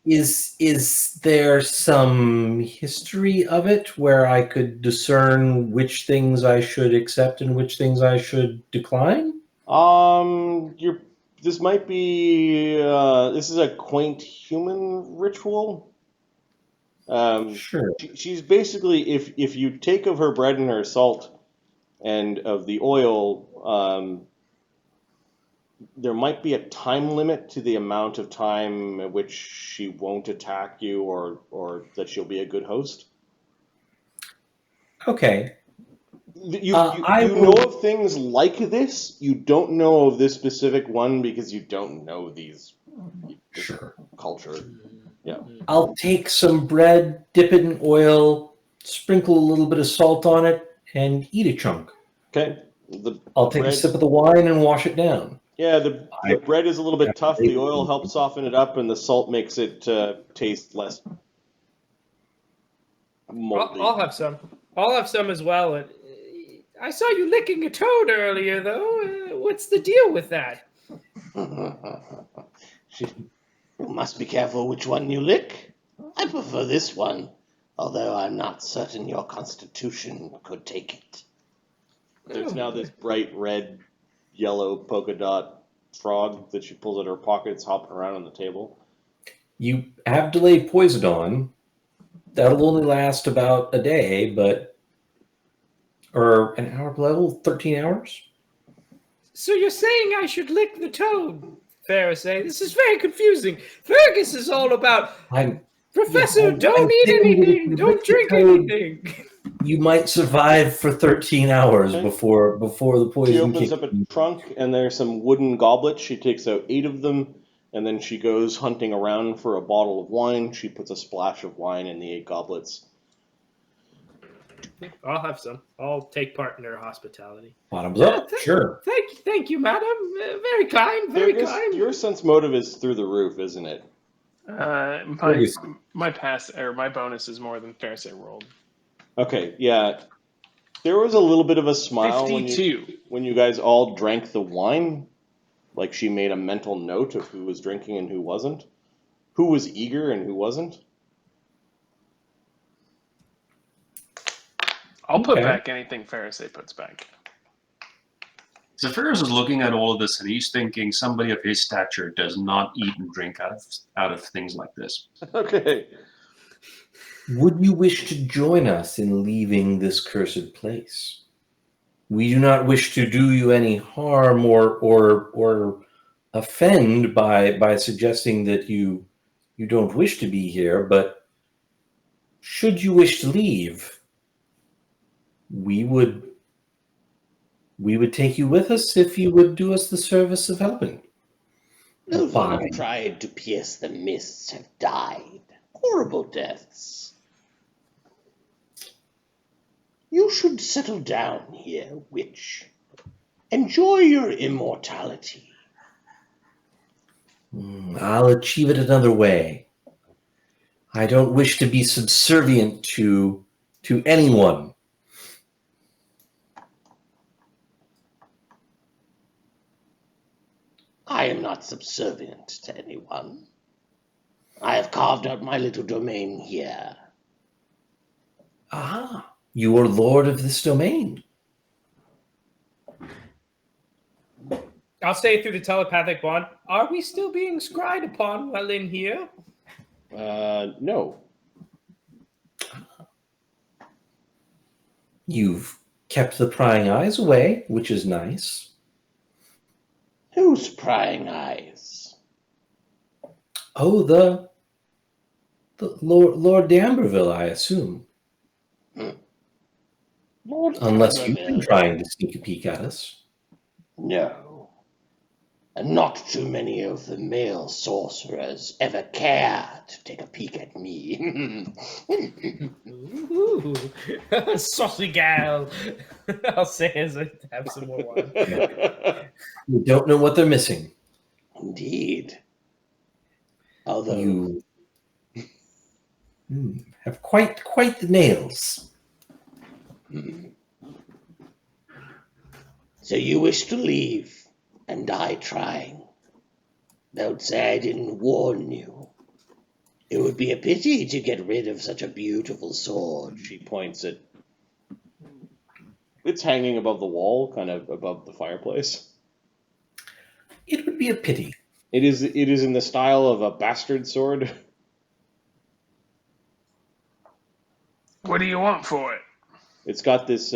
[SPEAKER 2] Is there some history of it where I could discern which things I should accept and which things I should decline?
[SPEAKER 1] This might be this is a quaint human ritual.
[SPEAKER 2] Sure.
[SPEAKER 1] She's basically, if you take of her bread and her salt and of the oil, there might be a time limit to the amount of time at which she won't attack you, or that she'll be a good host.
[SPEAKER 2] Okay.
[SPEAKER 1] You
[SPEAKER 2] I
[SPEAKER 1] know
[SPEAKER 2] will-
[SPEAKER 1] of things like this. You don't know of this specific one because you don't know this
[SPEAKER 2] Sure.
[SPEAKER 1] culture. Yeah.
[SPEAKER 2] I'll take some bread, dip it in oil, sprinkle a little bit of salt on it, and eat a chunk.
[SPEAKER 1] Okay.
[SPEAKER 2] I'll take a sip of the wine and wash it down.
[SPEAKER 1] Yeah, the bread is a little bit tough. The oil
[SPEAKER 2] I'll-
[SPEAKER 1] helps soften it up, and the salt makes it taste less moldy.
[SPEAKER 4] I'll have some. I'll have some as well. I saw you licking a toad earlier, though. What's the deal with that?
[SPEAKER 6] You must be careful which one you lick. I prefer this one, although I'm not certain your constitution could take it.
[SPEAKER 1] There's now this bright red, yellow polka dot frog that she pulls out of her pocket. It's hopping around on the table.
[SPEAKER 2] You have delayed poison on. That'll only last about a day, or an hour level, 13 hours.
[SPEAKER 4] So you're saying I should lick the toad, Fereosae? This is very confusing. Fergus is all about, Professor, don't eat anything, don't drink anything.
[SPEAKER 2] You might survive for 13 hours
[SPEAKER 1] Okay.
[SPEAKER 2] before the poison
[SPEAKER 1] She opens
[SPEAKER 2] kicks
[SPEAKER 1] up a
[SPEAKER 2] in.
[SPEAKER 1] trunk, and there's some wooden goblets. She takes out 8 of them, and then she goes hunting around for a bottle of wine. She puts a splash of wine in the 8 goblets.
[SPEAKER 4] I'll have some. I'll take part in her hospitality.
[SPEAKER 2] Bottoms up, sure.
[SPEAKER 4] Thank you, madam. Very kind, very
[SPEAKER 1] Fergus,
[SPEAKER 4] kind.
[SPEAKER 1] your sense motive is through the roof, isn't it?
[SPEAKER 3] My pass or my bonus is more than Fereosae rolled.
[SPEAKER 1] Okay, yeah. There was a little bit of a smile
[SPEAKER 3] 52.
[SPEAKER 1] when you guys all drank the wine. Like she made a mental note of who was drinking and who wasn't. Who was eager and who wasn't.
[SPEAKER 3] I'll put
[SPEAKER 2] Okay.
[SPEAKER 3] back anything Fereosae puts back.
[SPEAKER 5] Zephyros is looking at all of this and he's thinking somebody of his stature does not eat and drink out of things like this.
[SPEAKER 1] Okay.
[SPEAKER 2] Would you wish to join us in leaving this cursed place? We do not wish to do you any harm or offend by suggesting that you don't wish to be here, but should you wish to leave, we would take you with us if you would do us the service of helping.
[SPEAKER 6] Those who
[SPEAKER 2] Fine.
[SPEAKER 6] have tried to pierce the mists have died horrible deaths. You should settle down here, witch. Enjoy your immortality.
[SPEAKER 2] I'll achieve it another way. I don't wish to be subservient to anyone.
[SPEAKER 6] I am not subservient to anyone. I have carved out my little domain here.
[SPEAKER 2] Ah, you are lord of this domain.
[SPEAKER 4] I'll say through the telepathic bond, are we still being scryed upon while in here?
[SPEAKER 1] No.
[SPEAKER 2] You've kept the prying eyes away, which is nice.
[SPEAKER 6] Whose prying eyes?
[SPEAKER 2] Oh, the Lord D'Amberville, I assume.
[SPEAKER 6] Lord
[SPEAKER 2] Unless you've been
[SPEAKER 6] Averoigne.
[SPEAKER 2] trying to sneak a peek at us.
[SPEAKER 6] No. And not too many of the male sorcerers ever care to take a peek at me.
[SPEAKER 4] Ooh, saucy gal. I'll say as I have some more wine.
[SPEAKER 2] You don't know what they're missing.
[SPEAKER 6] Indeed. Although,
[SPEAKER 2] You have quite the nails.
[SPEAKER 6] so you wish to leave and die trying. Don't say I didn't warn you. It would be a pity to get rid of such a beautiful sword.
[SPEAKER 1] She points at. It's hanging above the wall, kind of above the fireplace.
[SPEAKER 2] It would be a pity.
[SPEAKER 1] It is in the style of a bastard sword.
[SPEAKER 3] What do you want for it?
[SPEAKER 1] It's got this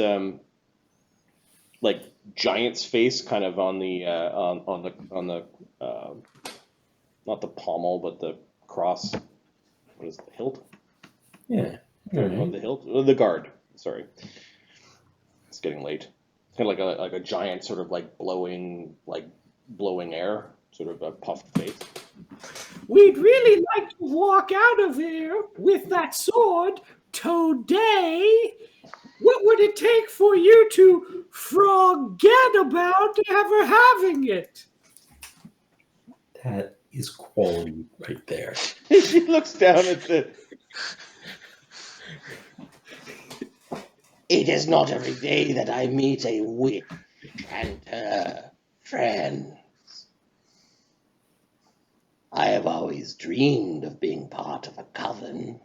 [SPEAKER 1] like giant's face kind of on the not the pommel but the cross. What is it, the hilt?
[SPEAKER 2] Yeah.
[SPEAKER 1] On the hilt, the guard. Sorry, it's getting late. It's kind of like a giant sort of like blowing air, sort of a puffed face.
[SPEAKER 4] We'd really like to walk out of here with that sword today. What would it take for you to forget about ever having it?
[SPEAKER 2] That is quality right there.
[SPEAKER 1] She looks down at the.
[SPEAKER 6] It is not every day that I meet a witch and her friends. I have always dreamed of being part of a coven.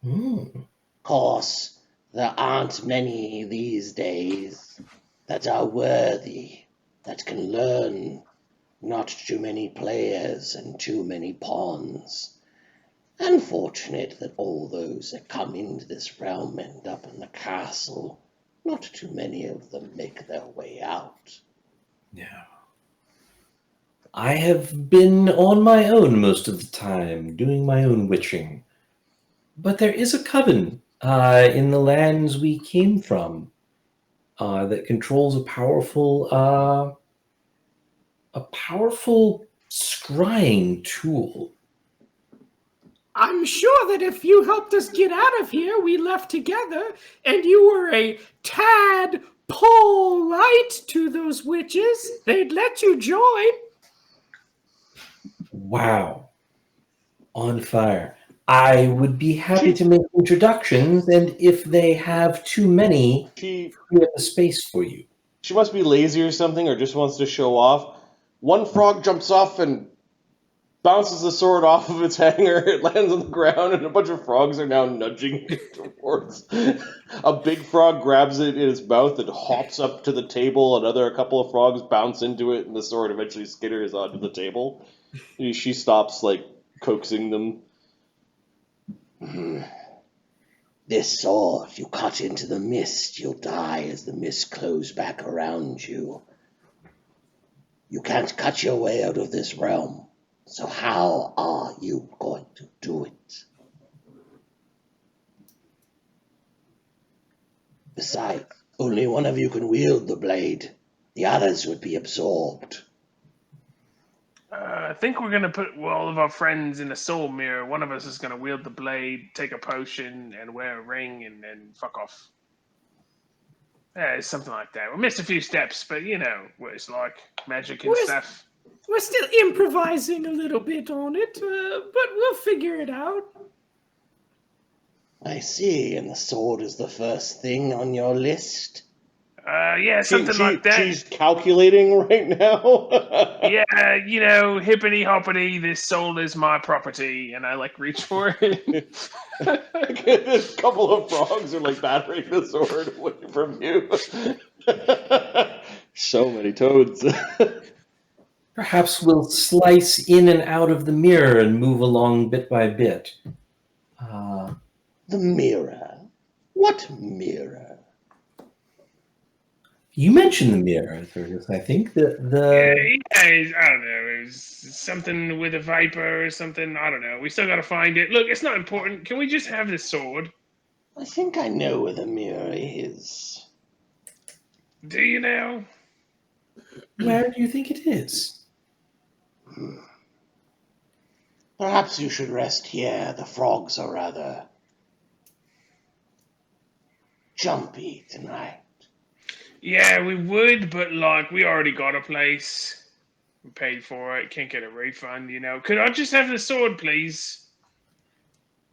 [SPEAKER 6] Of course, there aren't many these days that are worthy, that can learn. Not too many players and too many pawns. Unfortunate that all those that come into this realm end up in the castle. Not too many of them make their way out.
[SPEAKER 2] Yeah. I have been on my own most of the time, doing my own witching. But there is a coven in the lands we came from that controls a powerful scrying tool.
[SPEAKER 4] I'm sure that if you helped us get out of here, we left together, and you were a tad polite to those witches, they'd let you join.
[SPEAKER 2] Wow. On fire. I would be happy to make introductions, and if they have too many,
[SPEAKER 1] She
[SPEAKER 2] free up a space for you.
[SPEAKER 1] She must be lazy or something, or just wants to show off. One frog jumps off and bounces the sword off of its hanger. It lands on the ground, and a bunch of frogs are now nudging it towards. A big frog grabs it in its mouth and hops up to the table. A couple of frogs bounce into it, and the sword eventually skitters onto the table. She stops, like, coaxing them.
[SPEAKER 6] This sword, you cut into the mist, you'll die as the mist closes back around you. You can't cut your way out of this realm, so how are you going to do it? Besides, only one of you can wield the blade. The others would be absorbed.
[SPEAKER 3] I think we're going to put all of our friends in a soul mirror. One of us is going to wield the blade, take a potion, and wear a ring, and then fuck off. It's something like that. We missed a few steps, but you know what it's like. Magic and stuff.
[SPEAKER 4] We're still improvising a little bit on it, but we'll figure it out.
[SPEAKER 6] I see, and the sword is the first thing on your list?
[SPEAKER 3] Yeah, something like that.
[SPEAKER 1] She's calculating right now.
[SPEAKER 3] Yeah, you know, hippity hoppity, this soul is my property, and I like reach for it.
[SPEAKER 1] This couple of frogs are like battering the sword away from you. So many toads.
[SPEAKER 2] Perhaps we'll slice in and out of the mirror and move along bit by bit.
[SPEAKER 6] The mirror? What mirror?
[SPEAKER 2] You mentioned the mirror, Thurgus. I think
[SPEAKER 3] Yeah, I don't know. It was something with a viper or something. I don't know. We still gotta find it. Look, it's not important. Can we just have the sword?
[SPEAKER 6] I think I know where the mirror is.
[SPEAKER 3] Do you now?
[SPEAKER 2] Where do you think it is?
[SPEAKER 6] Perhaps you should rest here. The frogs are rather jumpy tonight.
[SPEAKER 3] Yeah, we would, but like we already got a place. We paid for it. Can't get a refund, you know. Could I just have the sword, please?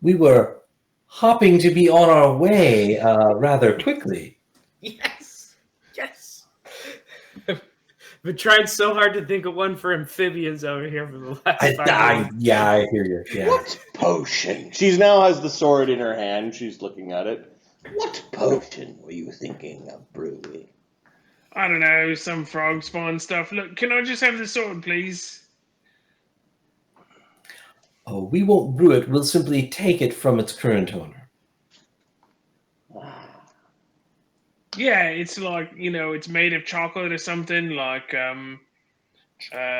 [SPEAKER 2] We were hopping to be on our way rather quickly.
[SPEAKER 4] Yes. Yes. I've been trying so hard to think of one for amphibians over here for the last 5 minutes.
[SPEAKER 2] Yeah, I hear you. Yeah.
[SPEAKER 6] What potion?
[SPEAKER 1] She now has the sword in her hand. She's looking at it.
[SPEAKER 6] What potion were you thinking of brewing?
[SPEAKER 3] I don't know, some frog spawn stuff. Look, can I just have the sword, please?
[SPEAKER 2] Oh, we won't brew it. We'll simply take it from its current owner.
[SPEAKER 3] Yeah, it's like, you know, it's made of chocolate or something. Like,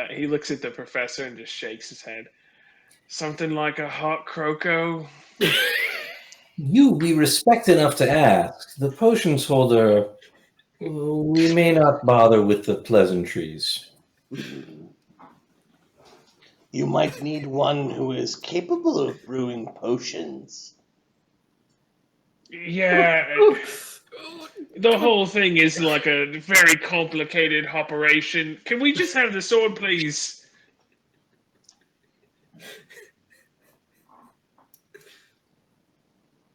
[SPEAKER 3] he looks at the professor and just shakes his head. Something like a hot croco.
[SPEAKER 2] You be respect enough to ask. The potions holder, we may not bother with the pleasantries.
[SPEAKER 6] You might need one who is capable of brewing potions.
[SPEAKER 3] Yeah. The whole thing is like a very complicated operation. Can we just have the sword, please?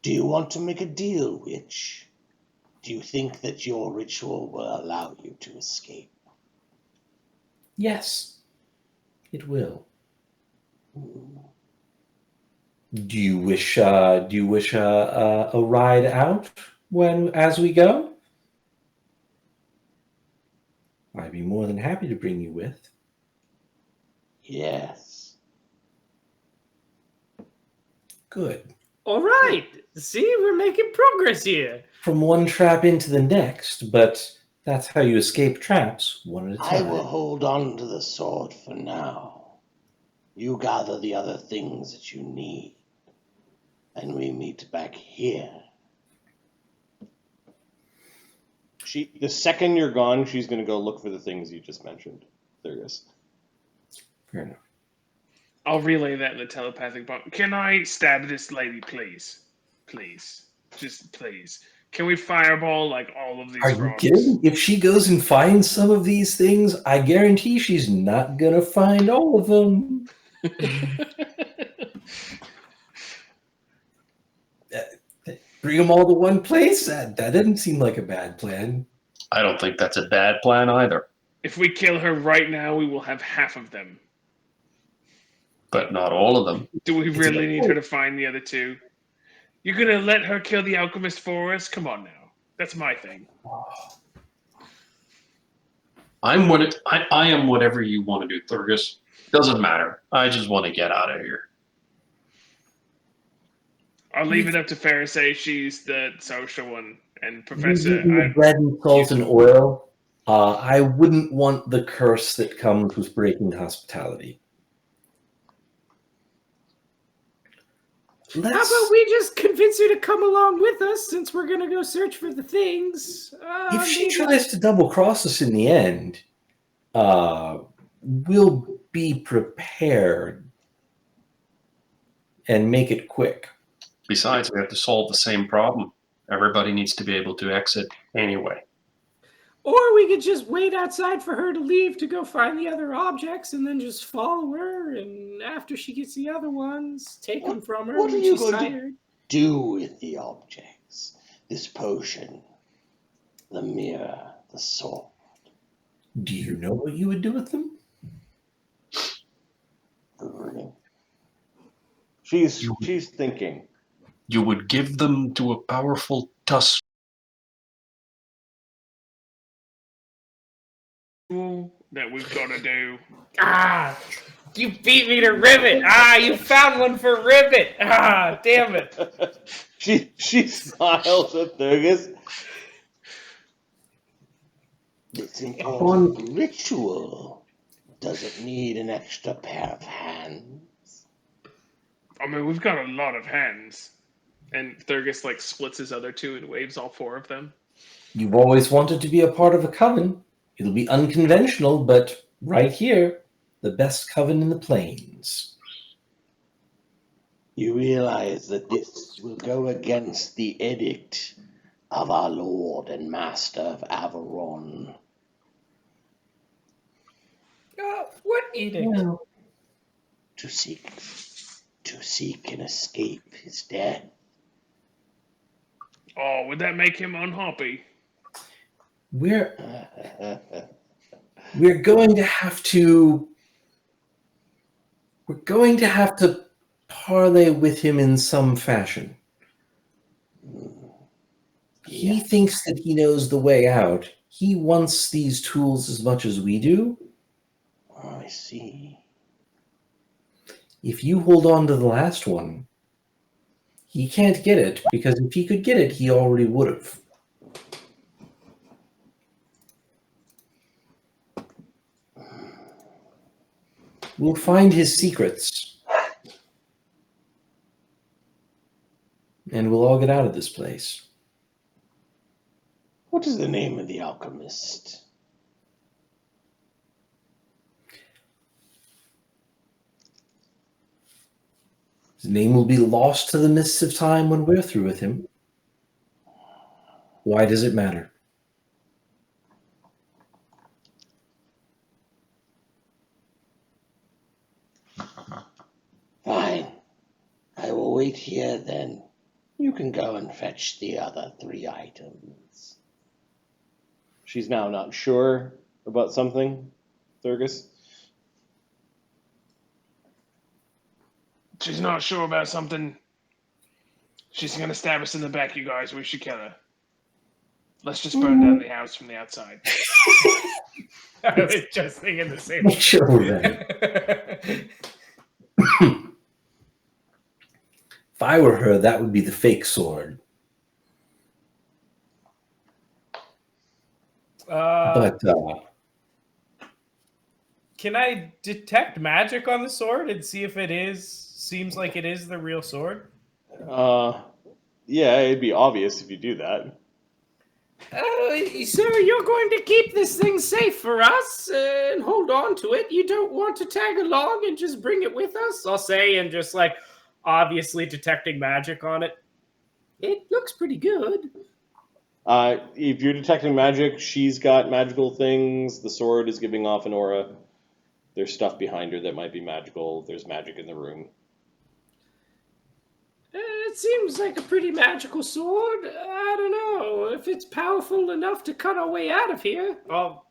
[SPEAKER 6] Do you want to make a deal, witch? Do you think that your ritual will allow you to escape?
[SPEAKER 2] Yes, it will. Do you wish a ride out as we go? I'd be more than happy to bring you with.
[SPEAKER 6] Yes.
[SPEAKER 2] Good.
[SPEAKER 4] All right. See, we're making progress here.
[SPEAKER 2] From one trap into the next, but that's how you escape traps, one at a
[SPEAKER 6] I
[SPEAKER 2] time.
[SPEAKER 6] will hold on to the sword for now. You gather the other things that you need, and we meet back here.
[SPEAKER 1] The second you're gone, she's going to go look for the things you just mentioned. There it is.
[SPEAKER 2] Fair enough.
[SPEAKER 3] I'll relay that in the telepathic bond. Can I stab this lady, please? Please. Just please. Can we fireball like all of these
[SPEAKER 2] Are you
[SPEAKER 3] frogs?
[SPEAKER 2] kidding? If she goes and finds some of these things, I guarantee she's not going to find all of them. Bring them all to one place? That didn't seem like a bad plan.
[SPEAKER 5] I don't think that's a bad plan either,
[SPEAKER 3] If we kill her right now, we will have half of them.
[SPEAKER 5] but not all of them.
[SPEAKER 3] Do we really need her to find the other two? You're gonna let her kill the alchemist for us? Come on now. That's my thing.
[SPEAKER 5] I am whatever you want to do, Thurgus. Doesn't matter. I just want to get out of here.
[SPEAKER 3] I'll leave it up to Fereosae. She's the social one. And
[SPEAKER 2] You
[SPEAKER 3] Professor,
[SPEAKER 2] give me bread and salt and oil. I wouldn't want the curse that comes with breaking hospitality.
[SPEAKER 4] How about we just convince her to come along with us since we're going to go search for the things?
[SPEAKER 2] If she tries to double cross us in the end, we'll be prepared and make it quick.
[SPEAKER 5] Besides, we have to solve the same problem. Everybody needs to be able to exit anyway.
[SPEAKER 4] Or we could just wait outside for her to leave to go find the other objects and then just follow her. And after she gets the other ones, take them from her
[SPEAKER 6] What
[SPEAKER 4] when
[SPEAKER 6] are you
[SPEAKER 4] she's
[SPEAKER 6] going
[SPEAKER 4] tired.
[SPEAKER 6] to do with the objects? This potion, the mirror, the sword.
[SPEAKER 2] Do you know what you would do with them?
[SPEAKER 6] The ring.
[SPEAKER 1] She's thinking.
[SPEAKER 5] You would give them to a powerful tusk.
[SPEAKER 3] that we've got to do.
[SPEAKER 4] Ah, you beat me to Ribbit. Ah, you found one for Ribbit. Ah, damn it.
[SPEAKER 1] She smiles at Thurgus.
[SPEAKER 6] This important ritual doesn't need an extra pair of hands.
[SPEAKER 3] I mean, we've got a lot of hands. And Thurgus like splits his other two and waves all four of them.
[SPEAKER 2] You've always wanted to be a part of a coven. It'll be unconventional, but right here, the best coven in the plains.
[SPEAKER 6] You realize that this will go against the edict of our Lord and Master of Averoigne.
[SPEAKER 4] What edict?
[SPEAKER 2] Well,
[SPEAKER 6] To seek and escape his death.
[SPEAKER 3] Oh, would that make him unhappy?
[SPEAKER 2] we're going to have to parlay with him in some fashion. He thinks that he knows the way out. He wants these tools as much as we do.
[SPEAKER 6] Oh, I see.
[SPEAKER 2] If you hold on to the last one, he can't get it, because if he could get it, he already would have. We'll find his secrets. And we'll all get out of this place.
[SPEAKER 6] What is the name of the alchemist?
[SPEAKER 2] His name will be lost to the mists of time when we're through with him. Why does it matter?
[SPEAKER 6] Fine. I will wait here then. You can go and fetch the other 3 items.
[SPEAKER 1] She's now not sure about something, Thurgus.
[SPEAKER 3] She's not sure about something. She's gonna stab us in the back, you guys. We should kill her. Let's just burn down the house from the outside.
[SPEAKER 4] I was just thinking the same
[SPEAKER 2] We'll chill then. If I were her, that would be the fake sword. But
[SPEAKER 4] Can I detect magic on the sword and see if seems like it is the real sword?
[SPEAKER 1] Yeah, it'd be obvious if you do that.
[SPEAKER 4] Sir, you're going to keep this thing safe for us and hold on to it. You don't want to tag along and just bring it with us? I'll say, and just like obviously detecting magic on it. It looks pretty good.
[SPEAKER 1] If you're detecting magic, she's got magical things. The sword is giving off an aura. There's stuff behind her that might be magical. There's magic in the room.
[SPEAKER 4] It seems like a pretty magical sword. I don't know if it's powerful enough to cut our way out of here. Well,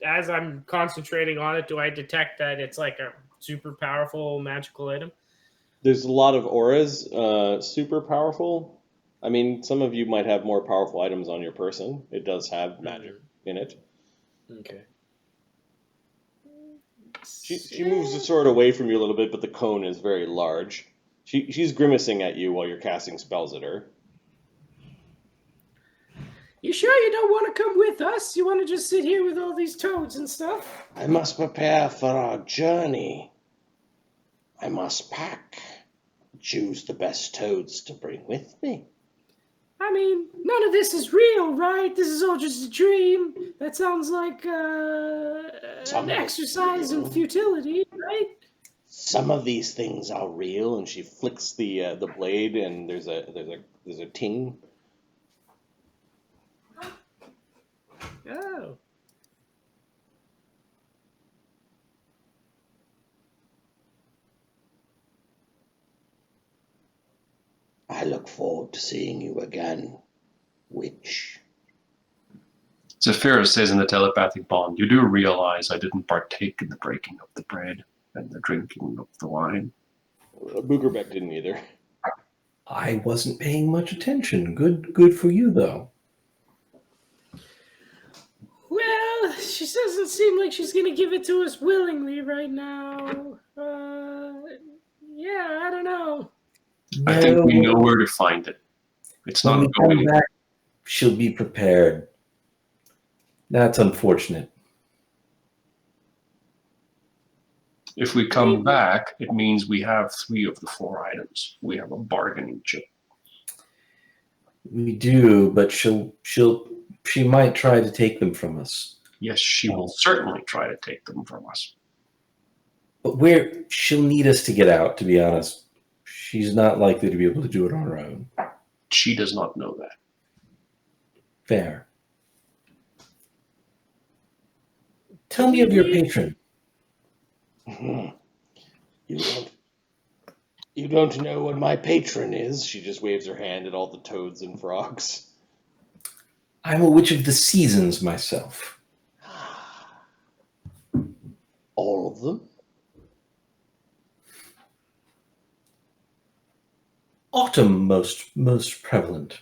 [SPEAKER 4] as I'm concentrating on it, do I detect that it's like a super powerful magical item?
[SPEAKER 1] There's a lot of auras, super powerful. I mean, some of you might have more powerful items on your person. It does have magic in it.
[SPEAKER 4] Okay.
[SPEAKER 1] She moves the sword away from you a little bit, but the cone is very large. She's grimacing at you while you're casting spells at her.
[SPEAKER 4] You sure you don't want to come with us? You want to just sit here with all these toads and stuff?
[SPEAKER 6] I must prepare for our journey. I must pack. Choose the best toads to bring with me.
[SPEAKER 4] I mean, none of this is real, right? This is all just a dream. That sounds like an exercise in futility, right?
[SPEAKER 6] Some of these things are real.
[SPEAKER 1] And she flicks the blade, and there's a ting.
[SPEAKER 4] Oh.
[SPEAKER 6] I look forward to seeing you again, witch.
[SPEAKER 5] Zephyros says in the telepathic bond, you do realize I didn't partake in the breaking of the bread and the drinking of the wine.
[SPEAKER 1] Boogerbeck didn't either.
[SPEAKER 2] I wasn't paying much attention. Good for you, though.
[SPEAKER 4] Well, She doesn't seem like she's gonna give it to us willingly right now. Yeah, I don't know.
[SPEAKER 5] I think we know where to find it. It's
[SPEAKER 2] When
[SPEAKER 5] not
[SPEAKER 2] we come
[SPEAKER 5] going.
[SPEAKER 2] back, she'll be prepared. That's unfortunate.
[SPEAKER 5] If we come back, it means we have 3 of the 4 items. We have a bargaining chip.
[SPEAKER 2] We do, but she might try to take them from us.
[SPEAKER 5] Yes, she will certainly try to take them from us.
[SPEAKER 2] But she'll need us to get out, to be honest. She's not likely to be able to do it on her own.
[SPEAKER 5] She does not know that.
[SPEAKER 2] Fair. Tell me of your patron.
[SPEAKER 6] You don't know what my patron is?
[SPEAKER 1] She just waves her hand at all the toads and frogs.
[SPEAKER 2] I'm a witch of the seasons myself.
[SPEAKER 6] All of them?
[SPEAKER 2] Autumn most prevalent.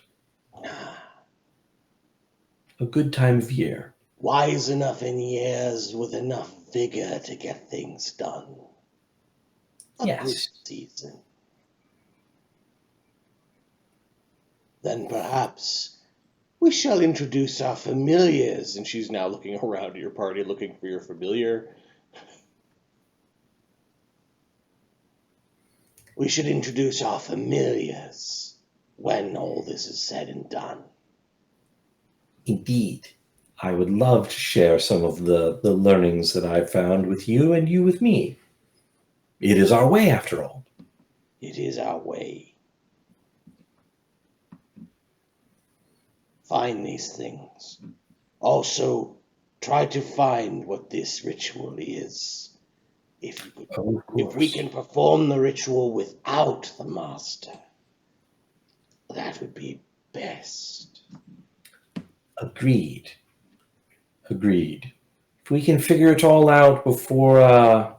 [SPEAKER 2] A good time of year.
[SPEAKER 6] Wise enough in years with enough vigor to get things done. A
[SPEAKER 2] Yes.
[SPEAKER 6] good season. Then perhaps we shall introduce our familiars.
[SPEAKER 1] And she's now looking around at your party looking for your familiar.
[SPEAKER 6] We should introduce our familiars when all this is said and done.
[SPEAKER 2] Indeed. I would love to share some of the learnings that I've found with you and you with me. It is our way, after all.
[SPEAKER 6] It is our way. Find these things. Also, try to find what this ritual is. If we can perform the ritual without the master, that would be best.
[SPEAKER 2] Agreed. If we can figure it all out before,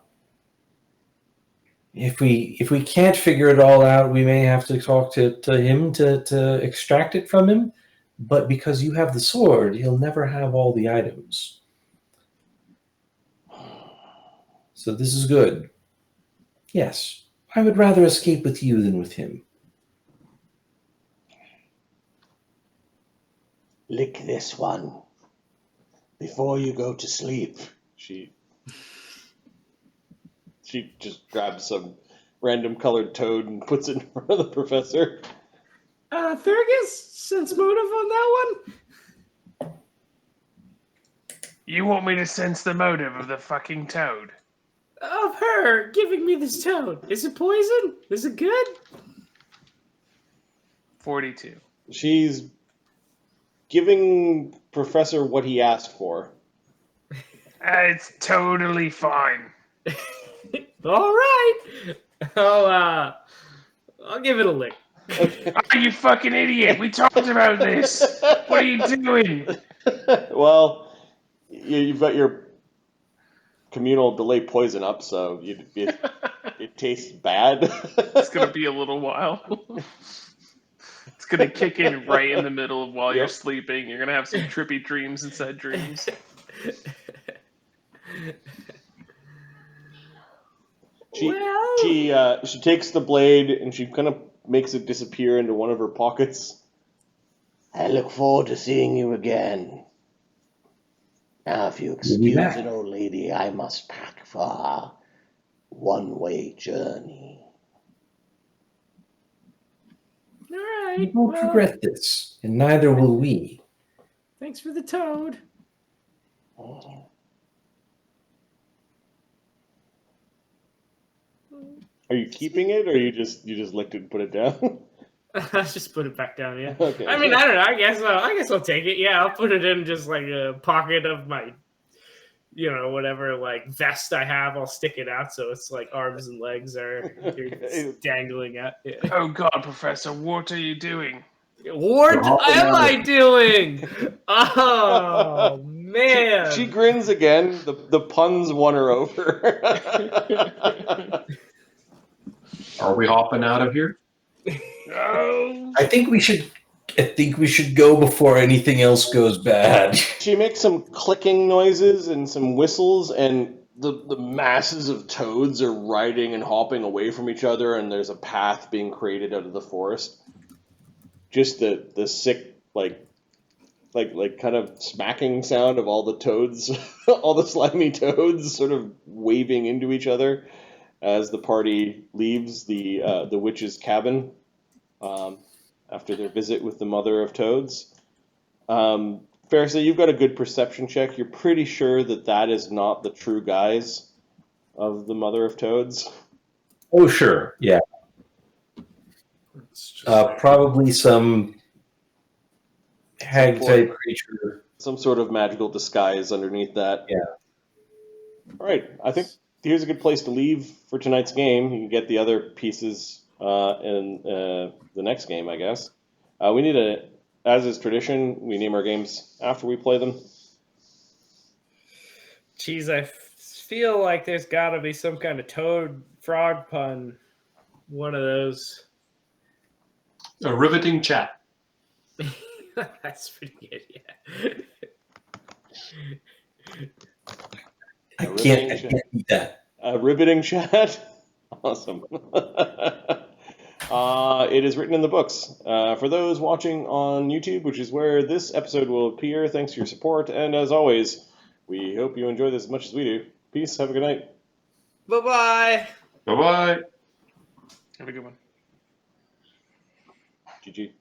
[SPEAKER 2] if we can't figure it all out, we may have to talk to him to extract it from him. But because you have the sword, he'll never have all the items. So this is good. Yes, I would rather escape with you than with him.
[SPEAKER 6] Lick this one before you go to sleep.
[SPEAKER 1] She just grabs some random colored toad and puts it in front of the professor.
[SPEAKER 4] Thurgus, sense motive on that one?
[SPEAKER 3] You want me to sense the motive of the fucking toad?
[SPEAKER 4] Of her giving me this toad. Is it poison? Is it good?
[SPEAKER 3] 42.
[SPEAKER 1] She's giving Professor what he asked for.
[SPEAKER 3] It's totally fine.
[SPEAKER 4] All right. I'll give it a lick.
[SPEAKER 3] Oh, you fucking idiot! We talked about this. What are you doing?
[SPEAKER 1] Well, you've got your communal delay poison up, so it tastes bad.
[SPEAKER 3] It's gonna be a little while. It's gonna kick in right in the middle of while you're sleeping. You're gonna have some trippy dreams inside dreams.
[SPEAKER 1] She takes the blade and she kind of makes it disappear into one of her pockets.
[SPEAKER 6] I look forward to seeing you again. Now, if you excuse it, old lady, I must pack for our one-way journey.
[SPEAKER 4] All right.
[SPEAKER 2] You won't regret this, and neither will we.
[SPEAKER 4] Thanks for the toad.
[SPEAKER 1] Are you keeping it, or you just licked it and put it down?
[SPEAKER 4] Let's just put it back down, yeah.
[SPEAKER 1] Okay.
[SPEAKER 4] I mean, I don't know. I guess I'll take it. Yeah, I'll put it in just like a pocket of my, whatever like vest I have. I'll stick it out so it's like arms and legs are dangling out. Yeah.
[SPEAKER 3] Oh God, Professor, what are you doing?
[SPEAKER 4] What am I doing? Oh man!
[SPEAKER 1] She grins again. The puns won her over.
[SPEAKER 5] Are we hopping out of here?
[SPEAKER 3] No.
[SPEAKER 2] I think we should I think we should go before anything else goes bad.
[SPEAKER 1] She makes some clicking noises and some whistles, and the masses of toads are riding and hopping away from each other, and there's a path being created out of the forest. Just the sick like kind of smacking sound of all the toads, all the slimy toads, sort of waving into each other as the party leaves the witch's cabin after their visit with the mother of toads. Fereosae, you've got a good perception check. You're pretty sure that is not the true guise of the mother of toads.
[SPEAKER 2] Oh, sure. Yeah.
[SPEAKER 4] It's just
[SPEAKER 2] Probably some hag type creature.
[SPEAKER 1] Some sort of magical disguise underneath that.
[SPEAKER 2] Yeah.
[SPEAKER 1] All right. I think here's a good place to leave for tonight's game. You can get the other pieces in the next game, I guess. We need as is tradition, we name our games after we play them.
[SPEAKER 4] Geez, I feel like there's got to be some kind of toad frog pun. One of those.
[SPEAKER 5] A riveting chat.
[SPEAKER 4] That's pretty good, yeah.
[SPEAKER 2] I can't beat that.
[SPEAKER 1] Ribbiting Chat. Awesome. It is written in the books. For those watching on YouTube, which is where this episode will appear, thanks for your support. And as always, we hope you enjoy this as much as we do. Peace. Have a good night.
[SPEAKER 4] Bye-bye.
[SPEAKER 5] Bye bye.
[SPEAKER 3] Have a good one.
[SPEAKER 1] GG.